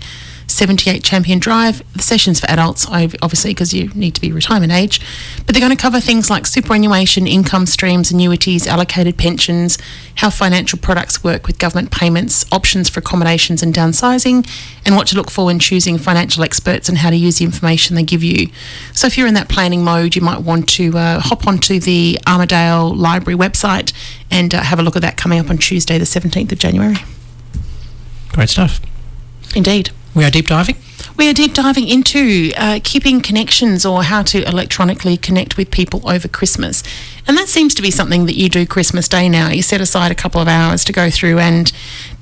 78 Champion Drive. The session's for adults, obviously, because you need to be retirement age. But they're going to cover things like superannuation, income streams, annuities, allocated pensions, how financial products work with government payments, options for accommodations and downsizing, and what to look for when choosing financial experts and how to use the information they give you. So if you're in that planning mode, you might want to hop onto the Armidale Library website and have a look at that coming up on Tuesday the 17th of January. Great stuff. Indeed. We are deep diving? We are deep diving into keeping connections, or how to electronically connect with people over Christmas. And that seems to be something that you do Christmas Day now. You set aside a couple of hours to go through and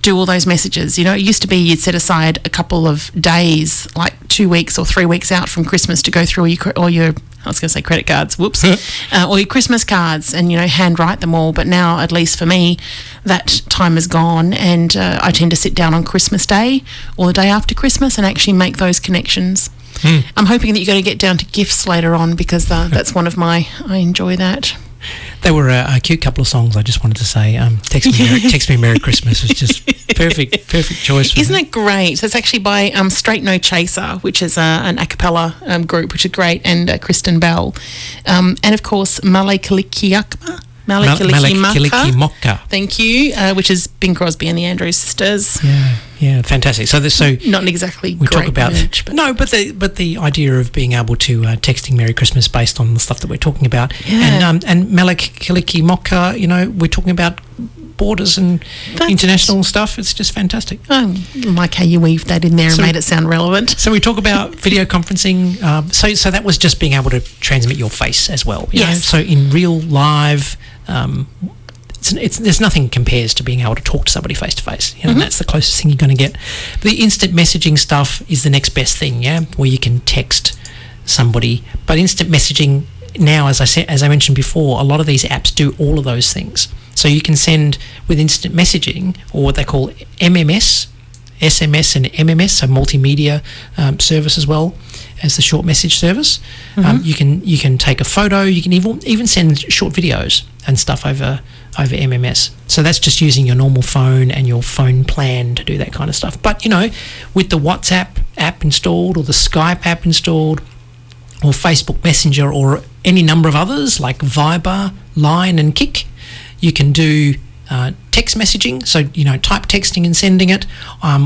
do all those messages. You know, it used to be you'd set aside a couple of days, like 2 weeks or 3 weeks out from Christmas, to go through all your I was going to say credit cards, whoops, or your Christmas cards, and, handwrite them all. But now, at least for me, that time is gone, and I tend to sit down on Christmas Day or the day after Christmas and actually make those connections. I'm hoping that you're going to get down to gifts later on, because that's one of I enjoy that. They were a cute couple of songs. I just wanted to say, Text Me Merry Christmas was just perfect choice. Isn't it great? It's actually by Straight No Chaser, which is an a cappella group, which is great, and Kristen Bell. And of course, Male Kalikimaka. Thank you, which is Bing Crosby and the Andrews Sisters. Yeah, fantastic. So not exactly we great talk about merch, but the idea of being able to texting Merry Christmas based on the stuff that we're talking about, and Mele Kalikimaka, we're talking about borders and international stuff. It's just fantastic. I like how you weaved that in there and made it sound relevant. So we talk about video conferencing. So that was just being able to transmit your face as well. You know? So in real live. There's nothing compares to being able to talk to somebody face to face, and that's the closest thing you're going to get. The instant messaging stuff is the next best thing, where you can text somebody. But instant messaging now, as I mentioned before, a lot of these apps do all of those things. So you can send with instant messaging, or what they call MMS, SMS and MMS, so multimedia service as well as the short message service. You can take a photo. You can even send short videos and stuff over MMS. So that's just using your normal phone and your phone plan to do that kind of stuff. But with the WhatsApp app installed, or the Skype app installed, or Facebook Messenger, or any number of others like Viber, Line and Kik, you can do text messaging, so type texting and sending it,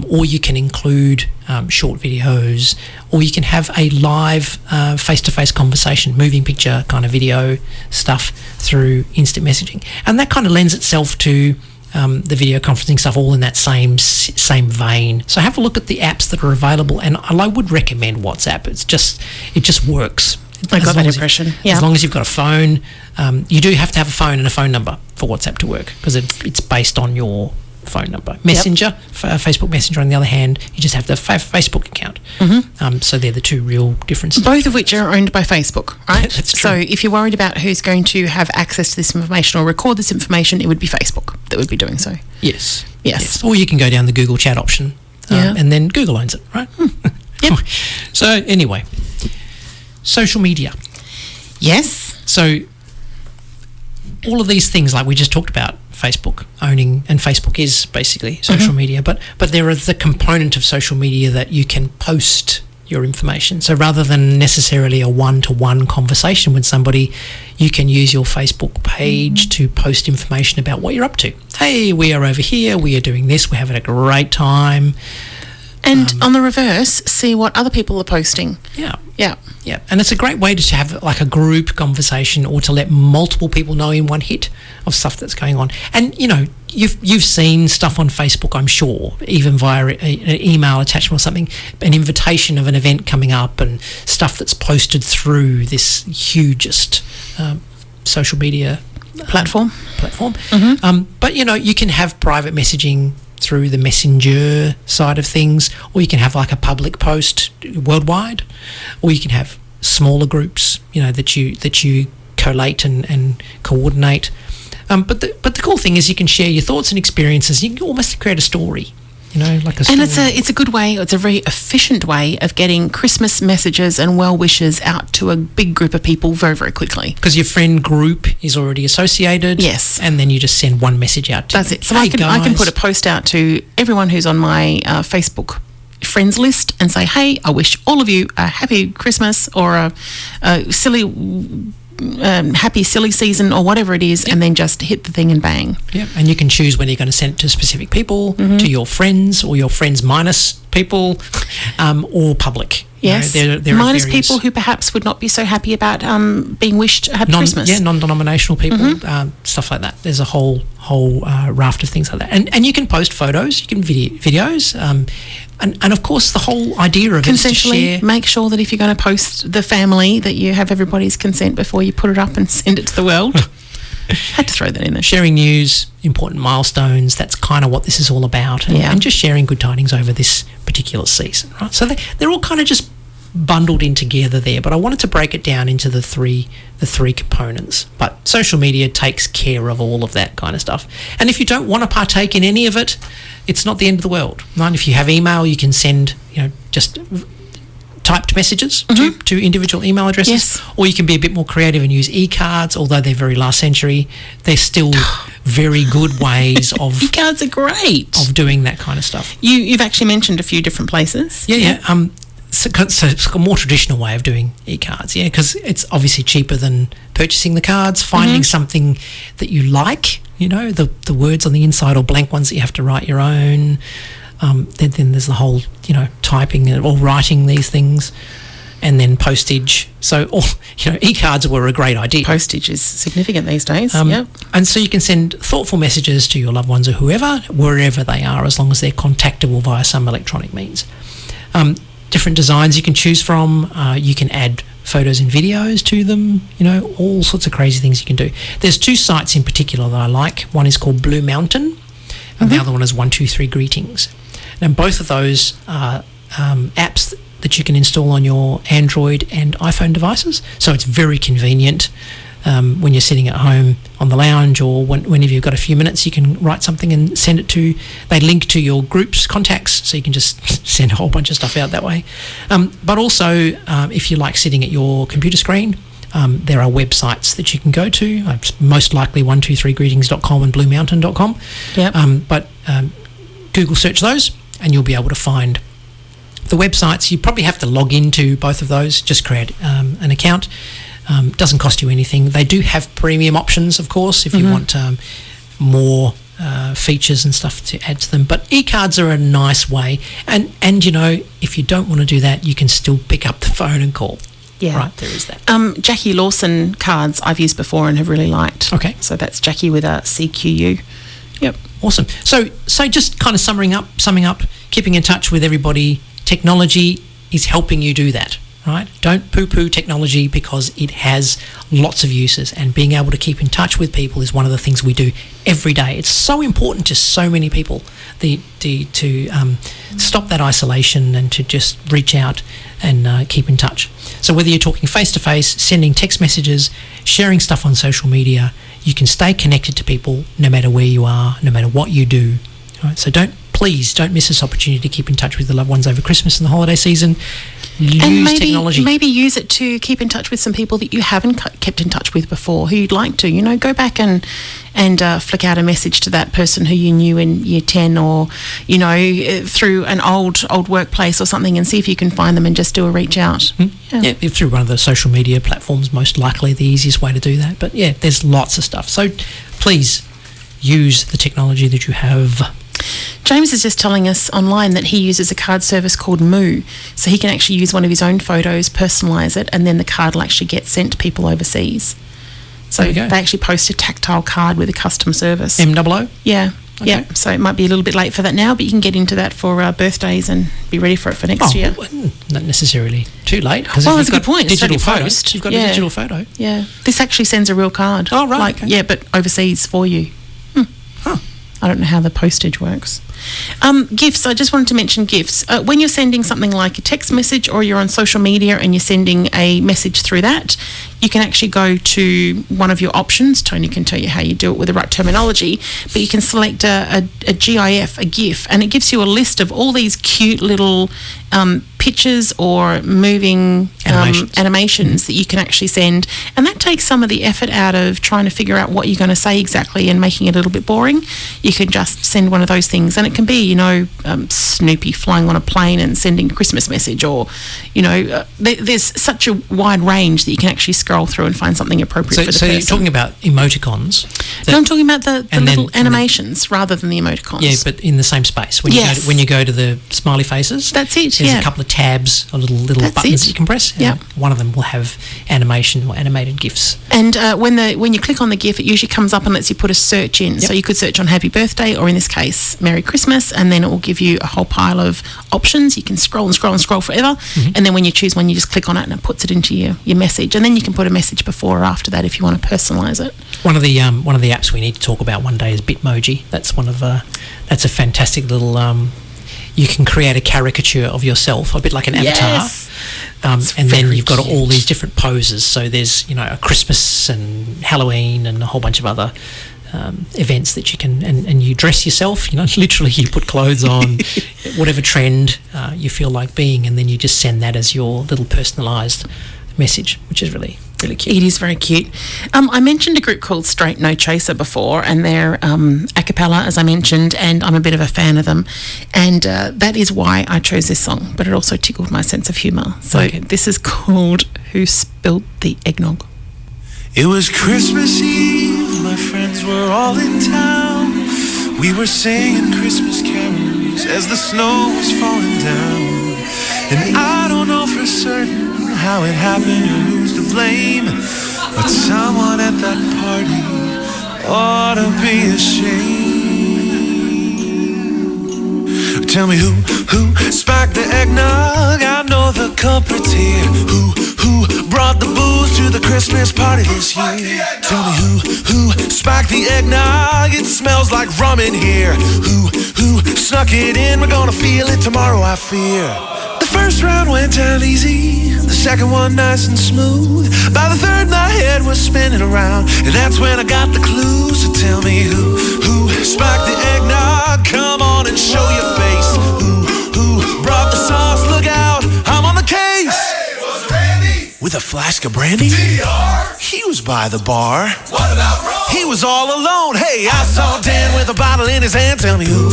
or you can include short videos, or you can have a live face-to-face conversation, moving picture kind of video stuff through instant messaging, and that kind of lends itself to the video conferencing stuff, all in that same vein. So have a look at the apps that are available, and I would recommend WhatsApp. It just works. I got that impression. As long as you've got a phone, you do have to have a phone and a phone number for WhatsApp to work, because it's based on your phone number. Messenger, Facebook Messenger, on the other hand, you just have the Facebook account. So they're the two real differences. Both of which are owned by Facebook, right? That's true. So if you're worried about who's going to have access to this information or record this information, it would be Facebook that would be doing so. Yes. Or you can go down the Google Chat option, and then Google owns it, right? So anyway, social media. Yes. So all of these things, like we just talked about, Facebook owning, and Facebook is basically social media, but there is the component of social media that you can post your information. So rather than necessarily a one-to-one conversation with somebody, you can use your Facebook page to post information about what you're up to. Hey, we are over here, we are doing this, we're having a great time. And on the reverse, see what other people are posting. Yeah. Yeah. Yeah. And it's a great way to have like a group conversation, or to let multiple people know in one hit of stuff that's going on. And, you know, you've seen stuff on Facebook, I'm sure, even via an email attachment or something, an invitation of an event coming up and stuff that's posted through this hugest social media platform. But, you know, you can have private messaging through the Messenger side of things, or you can have like a public post worldwide, or you can have smaller groups, you know, that you collate and coordinate. But the cool thing is you can share your thoughts and experiences. You can almost create a story, you know, like a story. And it's a good way, it's a very efficient way of getting Christmas messages and well wishes out to a big group of people very, very quickly. Because your friend group is already associated. Yes. And then you just send one message out to That's it. So hey, I can put a post out to everyone who's on my Facebook friends list and say, hey, I wish all of you a happy Christmas, or a silly happy silly season, or whatever it is, and then just hit the thing and bang. Yeah, and you can choose whether you're going to send it to specific people, to your friends, or your friends minus people, or public. Yes, you know, there minus are various people who perhaps would not be so happy about being wished a happy Christmas. Yeah, non-denominational people, stuff like that. There's a whole raft of things like that. And you can post photos, you can videos, and of course the whole idea of it is to share. Make sure that if you're going to post the family, that you have everybody's consent before you put it up and send it to the world. Had to throw that in there. Sharing news, important milestones, that's kind of what this is all about. And just sharing good tidings over this particular season, right? So they're all kind of just bundled in together there, but I wanted to break it down into the three components. But social media takes care of all of that kind of stuff. And if you don't want to partake in any of it, it's not the end of the world, right? If you have email, you can send, you know, just typed messages to individual email addresses, or you can be a bit more creative and use e-cards. Although they're very last century, they're still very good ways of e-cards are great of doing that kind of stuff. You've actually mentioned a few different places. So it's a more traditional way of doing e-cards, because it's obviously cheaper than purchasing the cards. Finding something that you like, you know, the words on the inside, or blank ones that you have to write your own. Then there's the whole, you know, typing or writing these things, and then postage. So, e-cards were a great idea. Postage is significant these days. And so you can send thoughtful messages to your loved ones or whoever, wherever they are, as long as they're contactable via some electronic means. Different designs you can choose from. You can add photos and videos to them, you know, all sorts of crazy things you can do. There's two sites in particular that I like. One is called Blue Mountain, and the other one is 123 Greetings. And both of those are apps that you can install on your Android and iPhone devices. So it's very convenient when you're sitting at home on the lounge, or whenever you've got a few minutes, you can write something and send it to. They link to your group's contacts, so you can just send a whole bunch of stuff out that way. But also, if you like sitting at your computer screen, there are websites that you can go to, most likely 123greetings.com and bluemountain.com. But Google search those and you'll be able to find the websites. You probably have to log into both of those, just create an account. Doesn't cost you anything. They do have premium options, of course, if you want more features and stuff to add to them. But e-cards are a nice way. And you know, if you don't want to do that, you can still pick up the phone and call. Yeah. Right, there is that. Jackie Lawson cards I've used before and have really liked. Okay. So that's Jackie with a CQU. Yep. Awesome. So just kind of summing up, keeping in touch with everybody. Technology is helping you do that, right? Don't poo-poo technology, because it has lots of uses, and being able to keep in touch with people is one of the things we do every day. It's so important to so many people to stop that isolation and to just reach out and keep in touch. So whether you're talking face-to-face, sending text messages, sharing stuff on social media, you can stay connected to people no matter where you are, no matter what you do. Right? So don't please don't miss this opportunity to keep in touch with the loved ones over Christmas and the holiday season. Use technology. Maybe use it to keep in touch with some people that you haven't kept in touch with before, who you'd like to. You know, go back and flick out a message to that person who you knew in year 10, or, you know, through an old workplace or something, and see if you can find them and just do a reach out. Yeah, through one of the social media platforms, most likely the easiest way to do that. But yeah, there's lots of stuff. So please use the technology that you have. James is just telling us online that he uses a card service called Moo, so he can actually use one of his own photos, personalise it, and then the card will actually get sent to people overseas. So they actually post a tactile card with a custom service. MOO? Yeah. Okay. Yeah, so it might be a little bit late for that now, but you can get into that for birthdays and be ready for it for next year. Not necessarily too late. Well, that's a good point. Digital photo. Post. You've got a digital photo. Yeah. This actually sends a real card. Oh, right. Yeah, but overseas for you. I don't know how the postage works. Gifts. I just wanted to mention gifts. When you're sending something like a text message, or you're on social media and you're sending a message through that, you can actually go to one of your options. Tony can tell you how you do it with the right terminology, but you can select a GIF, a GIF, and it gives you a list of all these cute little pictures or moving animations that you can actually send, and that takes some of the effort out of trying to figure out what you're going to say exactly and making it a little bit boring. You can just send one of those things, and it can be, you know, Snoopy flying on a plane and sending a Christmas message, or, you know, there's such a wide range that you can actually scroll through and find something appropriate for the person. So you're talking about emoticons? No, I'm talking about the little animations rather than the emoticons. Yeah, but in the same space. When you go to the smiley faces, that's it. There's a couple of tabs or little buttons that you can press. Yeah, one of them will have animation or animated GIFs. And when you click on the GIF, it usually comes up and lets you put a search in. So you could search on Happy Birthday, or in this case, Merry Christmas, and then it will give you a whole pile of options. You can scroll and scroll and scroll forever, and then when you choose one, you just click on it and it puts it into your message, and then you can put a message before or after that if you want to personalise it. One of the apps we need to talk about one day is Bitmoji. That's that's a fantastic little. You can create a caricature of yourself, a bit like an avatar, and then you've got all these different poses. So there's, you know, a Christmas and Halloween and a whole bunch of other events that you can, and you dress yourself, you know, literally you put clothes on, whatever trend you feel like being, and then you just send that as your little personalised message, which is really cute. It is very cute. I mentioned a group called Straight No Chaser before, and they're a cappella, as I mentioned, and I'm a bit of a fan of them, and that is why I chose this song, but it also tickled my sense of humour. So this is called Who Spilled the Eggnog. It was Christmas Eve, my friends were all in town. We were singing Christmas carols as the snow was falling down. And I don't know for certain how it happened or who's to blame, but someone at that party ought to be ashamed. Tell me who spiked the eggnog? I know the culprit's here. Who brought the booze to the Christmas party this year? Tell me who spiked the eggnog? It smells like rum in here. Who snuck it in? We're gonna feel it tomorrow, I fear. The first round went down easy, the second one nice and smooth. By the third, my head was spinning around, and that's when I got the clue. So tell me who spiked the eggnog? Come on and show your face. Who brought the sauce? Look out, I'm on the case. Hey, was Randy with a flask of brandy? DR? He was by the bar. What about Ron? He was all alone. Hey, I saw Dan with a bottle in his hand. Tell me who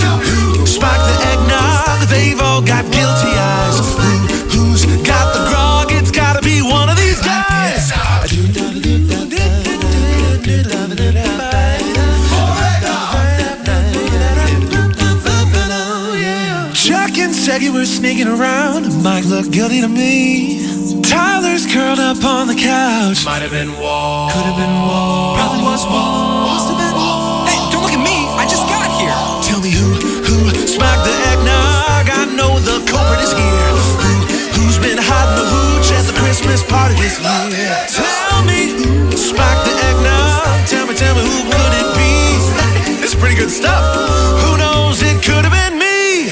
spiked the eggnog? They've all got guilty eyes. Who's got the grog? It's gotta be one of these guys. Chuck and Seggy were sneaking around. Mike looked guilty to me. Tyler's curled up on the couch. Might have been Wall. Could have been Wall. Probably was Wall. Must have been Wall. Hey, don't look at me. I just got here. Tell me who spiked the eggnog? I know the culprit is here. Who's been hiding the hooch at the Christmas party this year? Tell me who spiked the eggnog? Tell me who could it be? It's pretty good stuff. Who knows? It could have been me.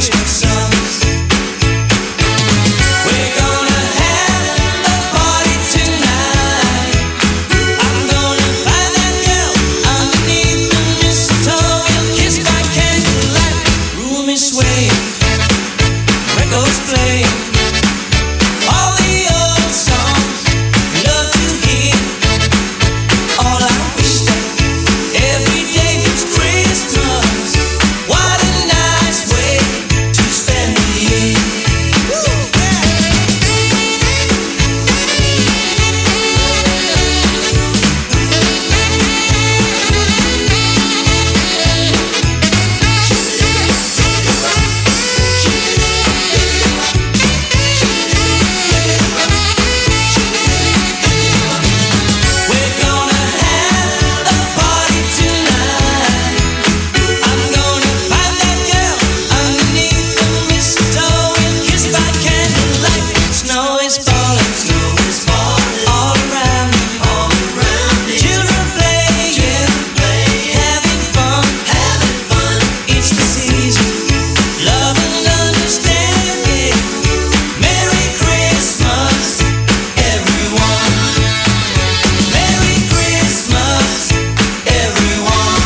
Christmas songs. We're gonna have a party tonight. I'm gonna find that girl underneath the mistletoe. We'll kiss by candlelight. Room is swaying, records play. All the old songs we love to hear. All I wish that every day was Christmas. What a nice way to spend the year. We're gonna have a party tonight. I'm gonna find that girl underneath the mistletoe. We'll kiss by candlelight. Snow is falling all around me. Children playing, having fun. It's the season, love and understanding. Merry Christmas, everyone. Merry Christmas, everyone.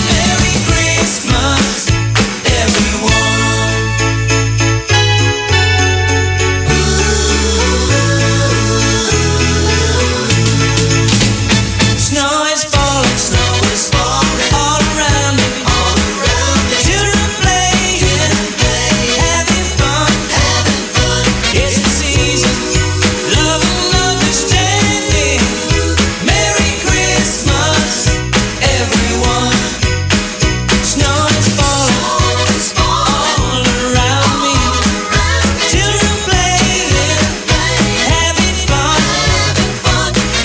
Merry Christmas, everyone. Snow is falling all around me. Children playing, having fun. It's the season, love and understanding. Merry Christmas, everyone. Snow is falling all around me. Children playing, having fun.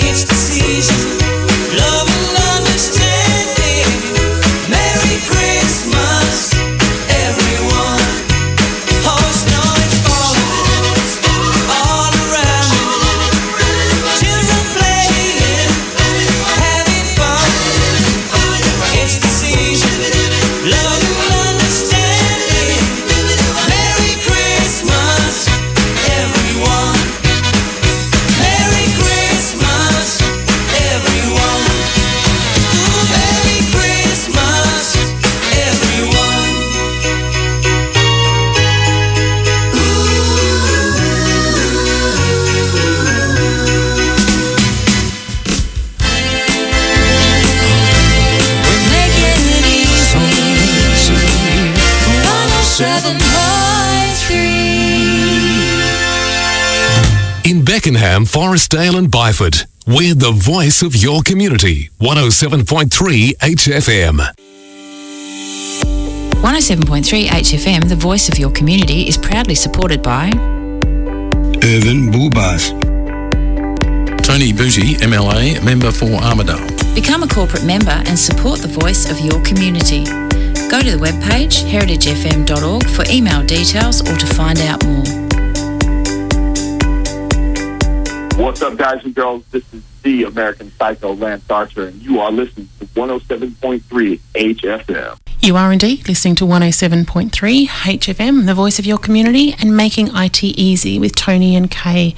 It's the season, love and understanding. Merry Christmas, everyone. Oh, snow is falling all around me. Children playing, having fun. It's the season, love and understanding. Merry Christmas, everyone. Merry Christmas, everyone. Ooh, Merry Christmas, everyone. Making it easy. 107.3. In Beckenham, Forestdale and Byford, we're the voice of your community. 107.3 HFM. 107.3 HFM, the voice of your community, is proudly supported by Irvin Bull Bars. Tony Bougie, MLA, member for Armidale. Become a corporate member and support the voice of your community. Go to the webpage heritagefm.org for email details or to find out more. What's up, guys and girls? This is the American Psycho, Lance Archer, and you are listening to 107.3 HFM. You are indeed listening to 107.3 HFM, the voice of your community, and making IT easy with Tony and Kay.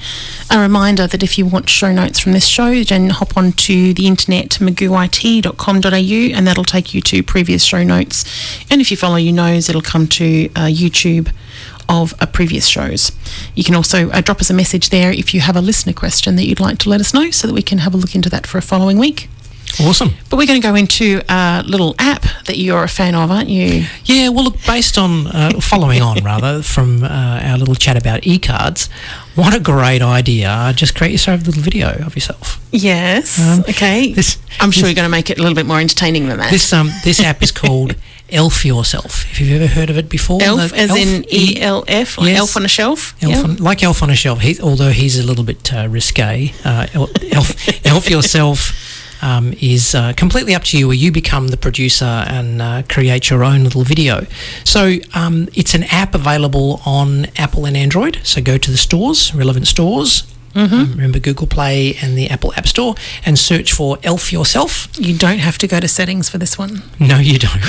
A reminder that if you want show notes from this show, then hop onto the internet, magooit.com.au, and that'll take you to previous show notes. And if you follow your nose, it'll come to YouTube of previous shows. You can also drop us a message there if you have a listener question that you'd like to let us know so that we can have a look into that for a following week. Awesome. But we're going to go into a little app that you're a fan of, aren't you? Yeah, well, look, based on, following on rather, from our little chat about e-cards, what a great idea. Just create yourself a little video of yourself. Yes. Okay. I'm sure you're going to make it a little bit more entertaining than that. This app is called Elf Yourself. Have you ever heard of it before? Elf, as in E-L-F, like Elf on a Shelf? Like Elf on a Shelf, although he's a little bit risque. Elf Yourself is completely up to you, where you become the producer and create your own little video. So it's an app available on Apple and Android. So go to the stores, relevant stores, Remember Google Play and the Apple App Store, and search for Elf Yourself. You don't have to go to settings for this one. No, you don't.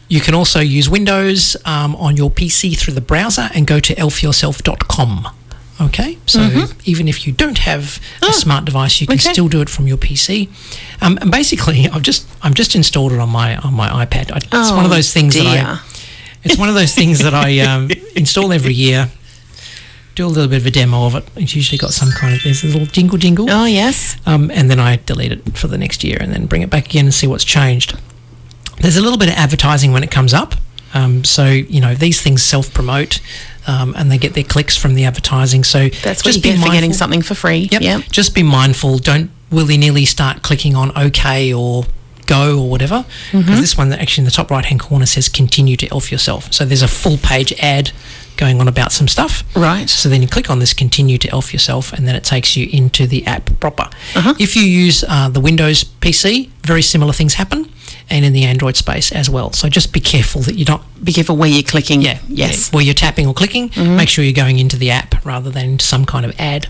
You can also use Windows on your PC through the browser and go to elfyourself.com. Okay, so even if you don't have a smart device, you can still do it from your PC. And basically, I've just installed it on my iPad. It's one of those things that I install every year. Do a little bit of a demo of it. It's usually got some kind of, there's a little jingle. Oh, yes. And then I delete it for the next year and then bring it back again and see what's changed. There's a little bit of advertising when it comes up. So, these things self-promote and they get their clicks from the adadvertising. So that's what you get for getting something for free. Yep. Just be mindful. Don't willy-nilly start clicking on OK or go or whatever. Because this one, actually in the top right-hand corner, says continue to Elf Yourself. So there's a full-page ad going on about some stuff. Right. So then you click on this continue to Elf Yourself and then it takes you into the app proper. If you use the Windows PC, very similar things happen, and in the Android space as well. So just be careful that you don't... Be careful where you're clicking. Yes. Where you're tapping or clicking, make sure you're going into the app rather than into some kind of ad.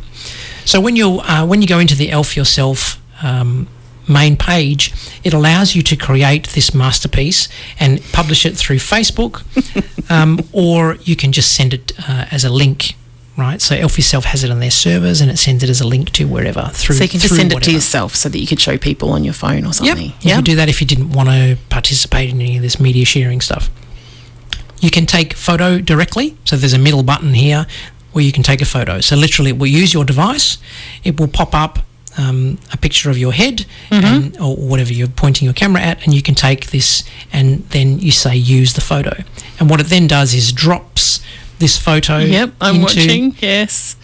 So when you go into the Elf Yourself main page, it allows you to create this masterpiece and publish it through Facebook, or you can just send it as a link, right? So Elf Yourself has it on their servers and it sends it as a link to wherever. So you can just send it to yourself so that you could show people on your phone or something. You could do that if you didn't want to participate in any of this media sharing stuff. You can take photo directly. So there's a middle button here where you can take a photo. So literally it will use your device. It will pop up a picture of your head or whatever you're pointing your camera at, and you can take this and then you say use the photo. And what it then does is drops this photo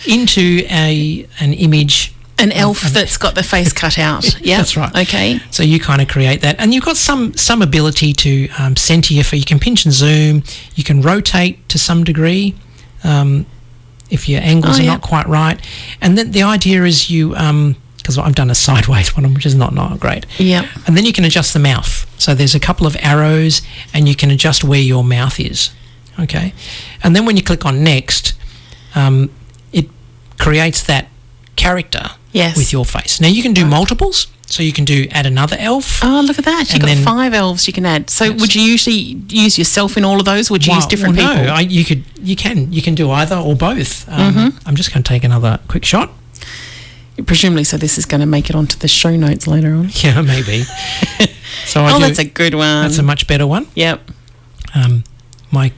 into an image. An elf that's got the face cut out. Yeah, that's right. Okay. So you kind of create that, and you've got some ability to center your phone. You can pinch and zoom. You can rotate to some degree if your angles are not quite right. And then the idea is you, because I've done a sideways one, which is not great. Yeah. And then you can adjust the mouth. So there's a couple of arrows, and you can adjust where your mouth is. Okay. And then when you click on next, it creates that character with your face. Now you can do multiples, so you can add another elf. Oh, look at that! You've got 5 elves you can add. So would you usually use yourself in all of those? Would you use different people? No, you can do either or both. I'm just going to take another quick shot. Presumably, so this is going to make it onto the show notes later on. Yeah, maybe. So that's a good one. That's a much better one. Yep. My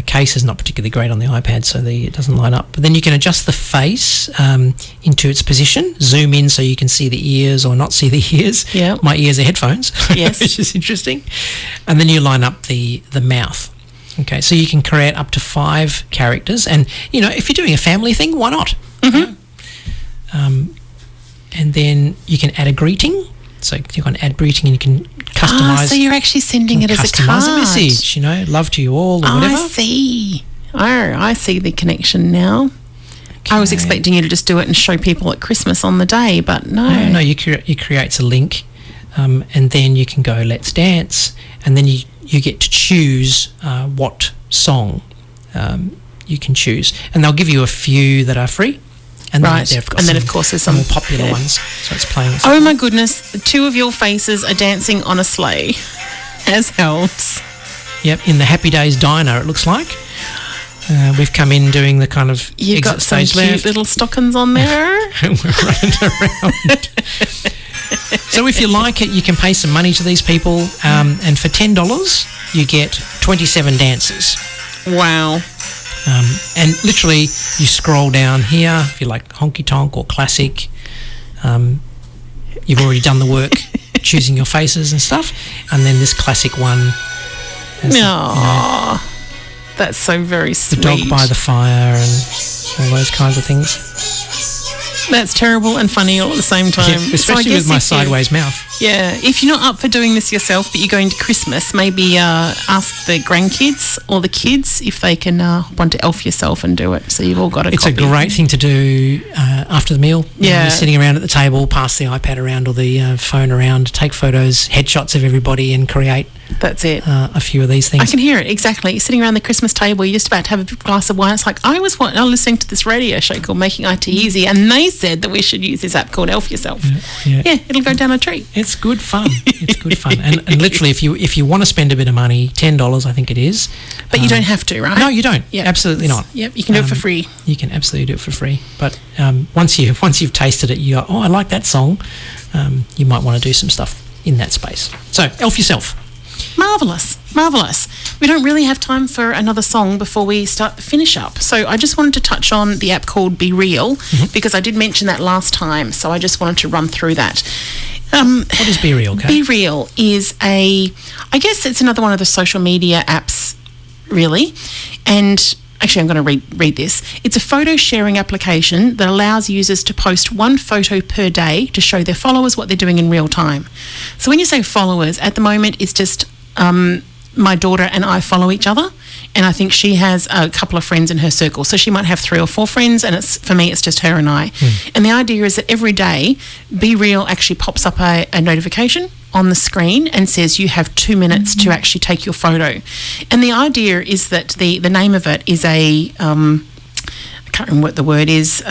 case is not particularly great on the iPad, so it doesn't line up. But then you can adjust the face into its position, zoom in so you can see the ears or not see the ears. Yeah. My ears are headphones, yes. which is interesting. And then you line up the mouth. Okay, so you can create up to 5 characters. And, if you're doing a family thing, why not? And then you can add a greeting. So you can add greeting and you can customize. So you're actually sending it as a card. Customize a message, love to you all or whatever. I see. I see the connection now. Okay. I was expecting you to just do it and show people at Christmas on the day, but no. No, you create a link, and then you can go let's dance, and then you get to choose what song you can choose, and they'll give you a few that are free. And right, and then of course there's some more popular ones, so it's playing. Oh my goodness, the 2 of your faces are dancing on a sleigh as elves. Yep, in the Happy Days diner it looks like. We've come in doing the kind of You've got some cute little stockings on there. We're running around. So if you like it, you can pay some money to these people, and for $10 you get 27 dances. Wow. And literally you scroll down here if you like honky tonk or classic. You've already done the work choosing your faces and stuff, and then this classic one. That's so very sweet. The dog by the fire and all those kinds of things. That's terrible and funny all at the same time. Yeah, especially with my sideways mouth. Yeah, if you're not up for doing this yourself, but you're going to Christmas, maybe ask the grandkids or the kids if they can hop onto Elf Yourself and do it. So you've all got a copy. It's a great thing to do after the meal. Yeah. You're sitting around at the table, pass the iPad around or the phone around, take photos, headshots of everybody and create That's it. A few of these things. I can hear it, exactly. You're sitting around the Christmas table, you're just about to have a glass of wine. It's like, I was listening to this radio show called Making IT Easy, and they said that we should use this app called Elf Yourself. Yeah, it'll go down a treat. It's good fun. It's good fun. And literally, if you want to spend a bit of money, $10 I think it is. But you don't have to, right? No, you don't. Yep. Absolutely not. Yep, you can do it for free. You can absolutely do it for free. But once you've tasted it, you go, oh, I like that song. You might want to do some stuff in that space. So, Elf Yourself. Marvellous. We don't really have time for another song before we start the finish up. So I just wanted to touch on the app called Be Real, because I did mention that last time. So I just wanted to run through that. What is Be Real, Kate? Be Real is I guess it's another one of the social media apps, really. And actually, I'm going to read this. It's a photo sharing application that allows users to post one photo per day to show their followers what they're doing in real time. So when you say followers, at the moment it's just my daughter and I follow each other, and I think she has a couple of friends in her circle. So she might have 3 or 4 friends, and for me it's just her and I. And the idea is that every day Be Real actually pops up a notification on the screen and says you have 2 minutes to actually take your photo. And the idea is that the name of it is a I can't remember what the word is,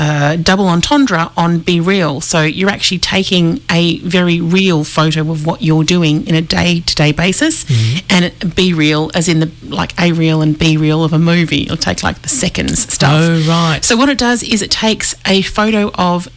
double entendre on Be Real. So you're actually taking a very real photo of what you're doing in a day-to-day basis, and Be Real as in like A reel and B reel of a movie. It'll take like the seconds stuff. Oh, right. So what it does is it takes a photo of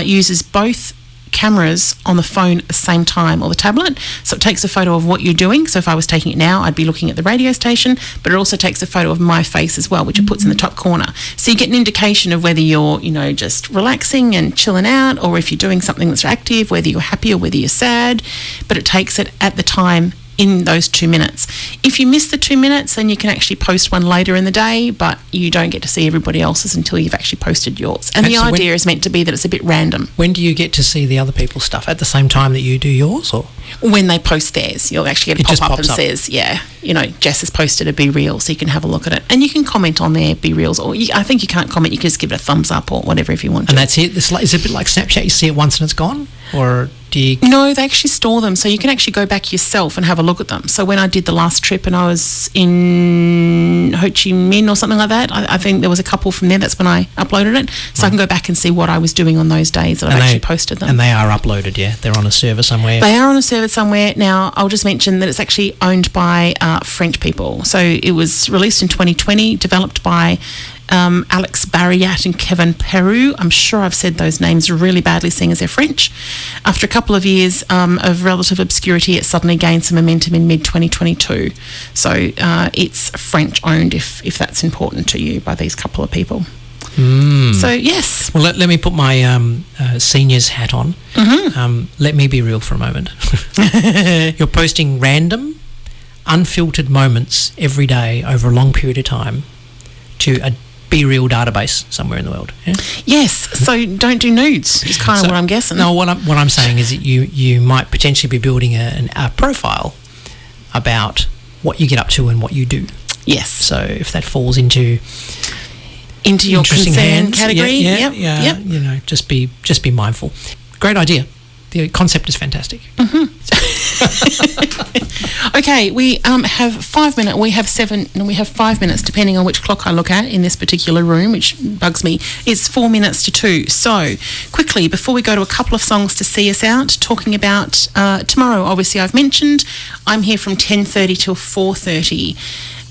uses both cameras on the phone at the same time, or the tablet. So it takes a photo of what you're doing. So if I was taking it now, I'd be looking at the radio station, but it also takes a photo of my face as well, which it puts in the top corner. So you get an indication of whether you're, just relaxing and chilling out, or if you're doing something that's active, whether you're happy or whether you're sad, but it takes it at the time in those 2 minutes. If you miss the 2 minutes, then you can actually post one later in the day, but you don't get to see everybody else's until you've actually posted yours. And the idea is meant to be that it's a bit random. When do you get to see the other people's stuff? At the same time that you do yours, or? When they post theirs, you'll actually get a pop-up and says, Jess has posted a Be Real, so you can have a look at it. And you can comment on their Be Reals, or I think you can't comment, you can just give it a thumbs up or whatever if you want to. And that's it? Is it a bit like Snapchat? You see it once and it's gone? Or do you... No, they actually store them, so you can actually go back yourself and have a look at them. So when I did the last trip and I was in Ho Chi Minh or something like that, I think there was a couple from there, that's when I uploaded it. So I can go back and see what I was doing on those days that I actually posted them. And they are uploaded, yeah? They're on a server somewhere? They are on a server somewhere. Now, I'll just mention that it's actually owned by French people. So it was released in 2020, developed by Alex Barriat and Kevin Peru. I'm sure I've said those names really badly, seeing as they're French. After a couple of years of relative obscurity, it suddenly gained some momentum in mid-2022. So it's French-owned, if that's important to you, by these couple of people. So, yes. Well, let me put my seniors hat on. Let me be real for a moment. You're posting random, unfiltered moments every day over a long period of time to a Be Real database somewhere in the world. Yeah? Yes, so don't do nudes is kind of what I'm guessing. No, what I'm saying is that you might potentially be building a profile about what you get up to and what you do. Yes. So if that falls into your concern category, yep. Just be mindful. Great idea. The concept is fantastic. Okay, we have 5 minutes. We have 5 minutes, depending on which clock I look at in this particular room, which bugs me. It's 4 minutes to 2. So, quickly, before we go to a couple of songs to see us out, talking about tomorrow, obviously I've mentioned, I'm here from 10:30 till 4:30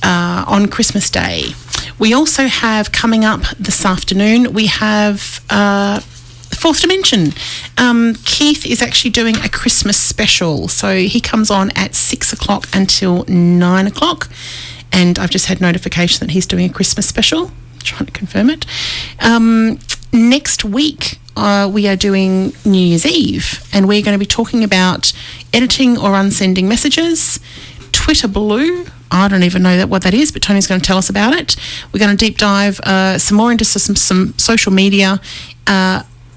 on Christmas Day. We also have coming up this afternoon, we have... Fourth Dimension. Keith is actually doing a Christmas special. So he comes on at 6 o'clock until 9 o'clock. And I've just had notification that he's doing a Christmas special. I'm trying to confirm it. Next week, we are doing New Year's Eve. And we're going to be talking about editing or unsending messages, Twitter Blue. I don't even know what that is, but Tony's going to tell us about it. We're going to deep dive some more into some social media.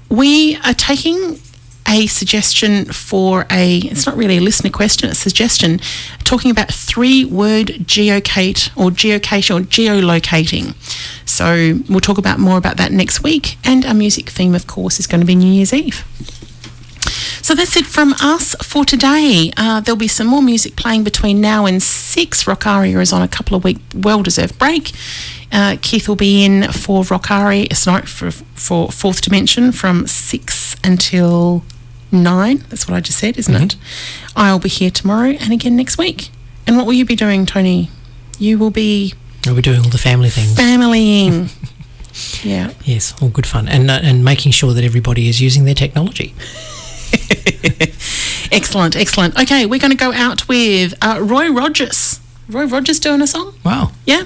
We are taking a suggestion for it's not really a listener question, it's a suggestion, talking about 3-word geocaching or geolocating. So we'll talk more about that next week, and our music theme, of course, is going to be New Year's Eve. So that's it from us for today. There'll be some more music playing between now and 6. Rockaria is on a couple of week well-deserved break. Keith will be in for Rockaria, for Fourth Dimension from 6 until 9. That's what I just said, isn't it? I'll be here tomorrow and again next week. And what will you be doing, Tony? You will be... I'll be doing all the family things. Familying. Yeah. Yes, all good fun. And making sure that everybody is using their technology. Excellent. Okay, we're going to go out with Roy Rogers. Roy Rogers doing a song? Wow. Yeah.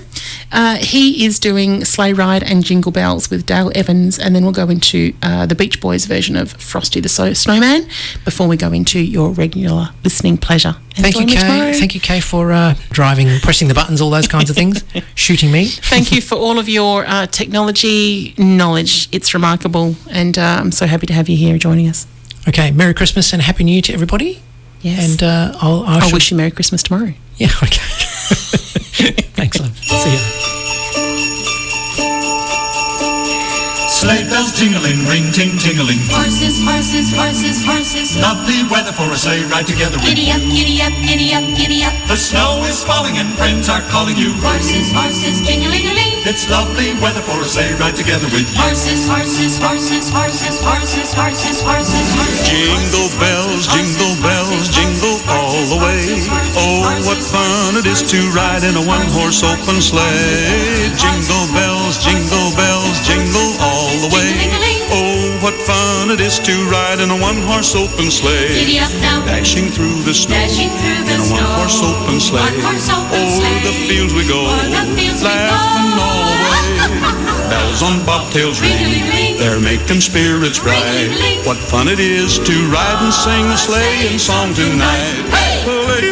He is doing Sleigh Ride and Jingle Bells with Dale Evans, and then we'll go into the Beach Boys version of Frosty the Snowman before we go into your regular listening pleasure. Thank you, Kay. Thank you, Kay, for driving, pressing the buttons, all those kinds of things, shooting me. Thank you for all of your technology knowledge. It's remarkable, and I'm so happy to have you here joining us. Okay, Merry Christmas and Happy New Year to everybody. Yes. And I'll wish you Merry Christmas tomorrow. Yeah, okay. Thanks, love. See you. Sleigh bells jingling, ring ting tingling. Horses, horses, horses, horses. Lovely weather for a sleigh ride together with. Giddy up, giddy up, giddy up, giddy up. The snow is falling and friends are calling you. Horses, horses, jingling-a-ling. It's lovely weather for a sleigh ride together with you. Horses, horses, horses, horses, horses, horses, horses, horses. Jingle bells, jingle all the way. Oh, what fun it is to ride in a one-horse open sleigh. Jingle bells, jingle all the way. Oh, what fun it is to ride in a one-horse open sleigh. Giddy up now. Dashing through the snow in a one-horse open sleigh. Over the fields we go, laughing all the way. Bells on bobtails ring, they're making spirits bright. What fun it is to ride and sing a sleighing song tonight. Hey! Hey!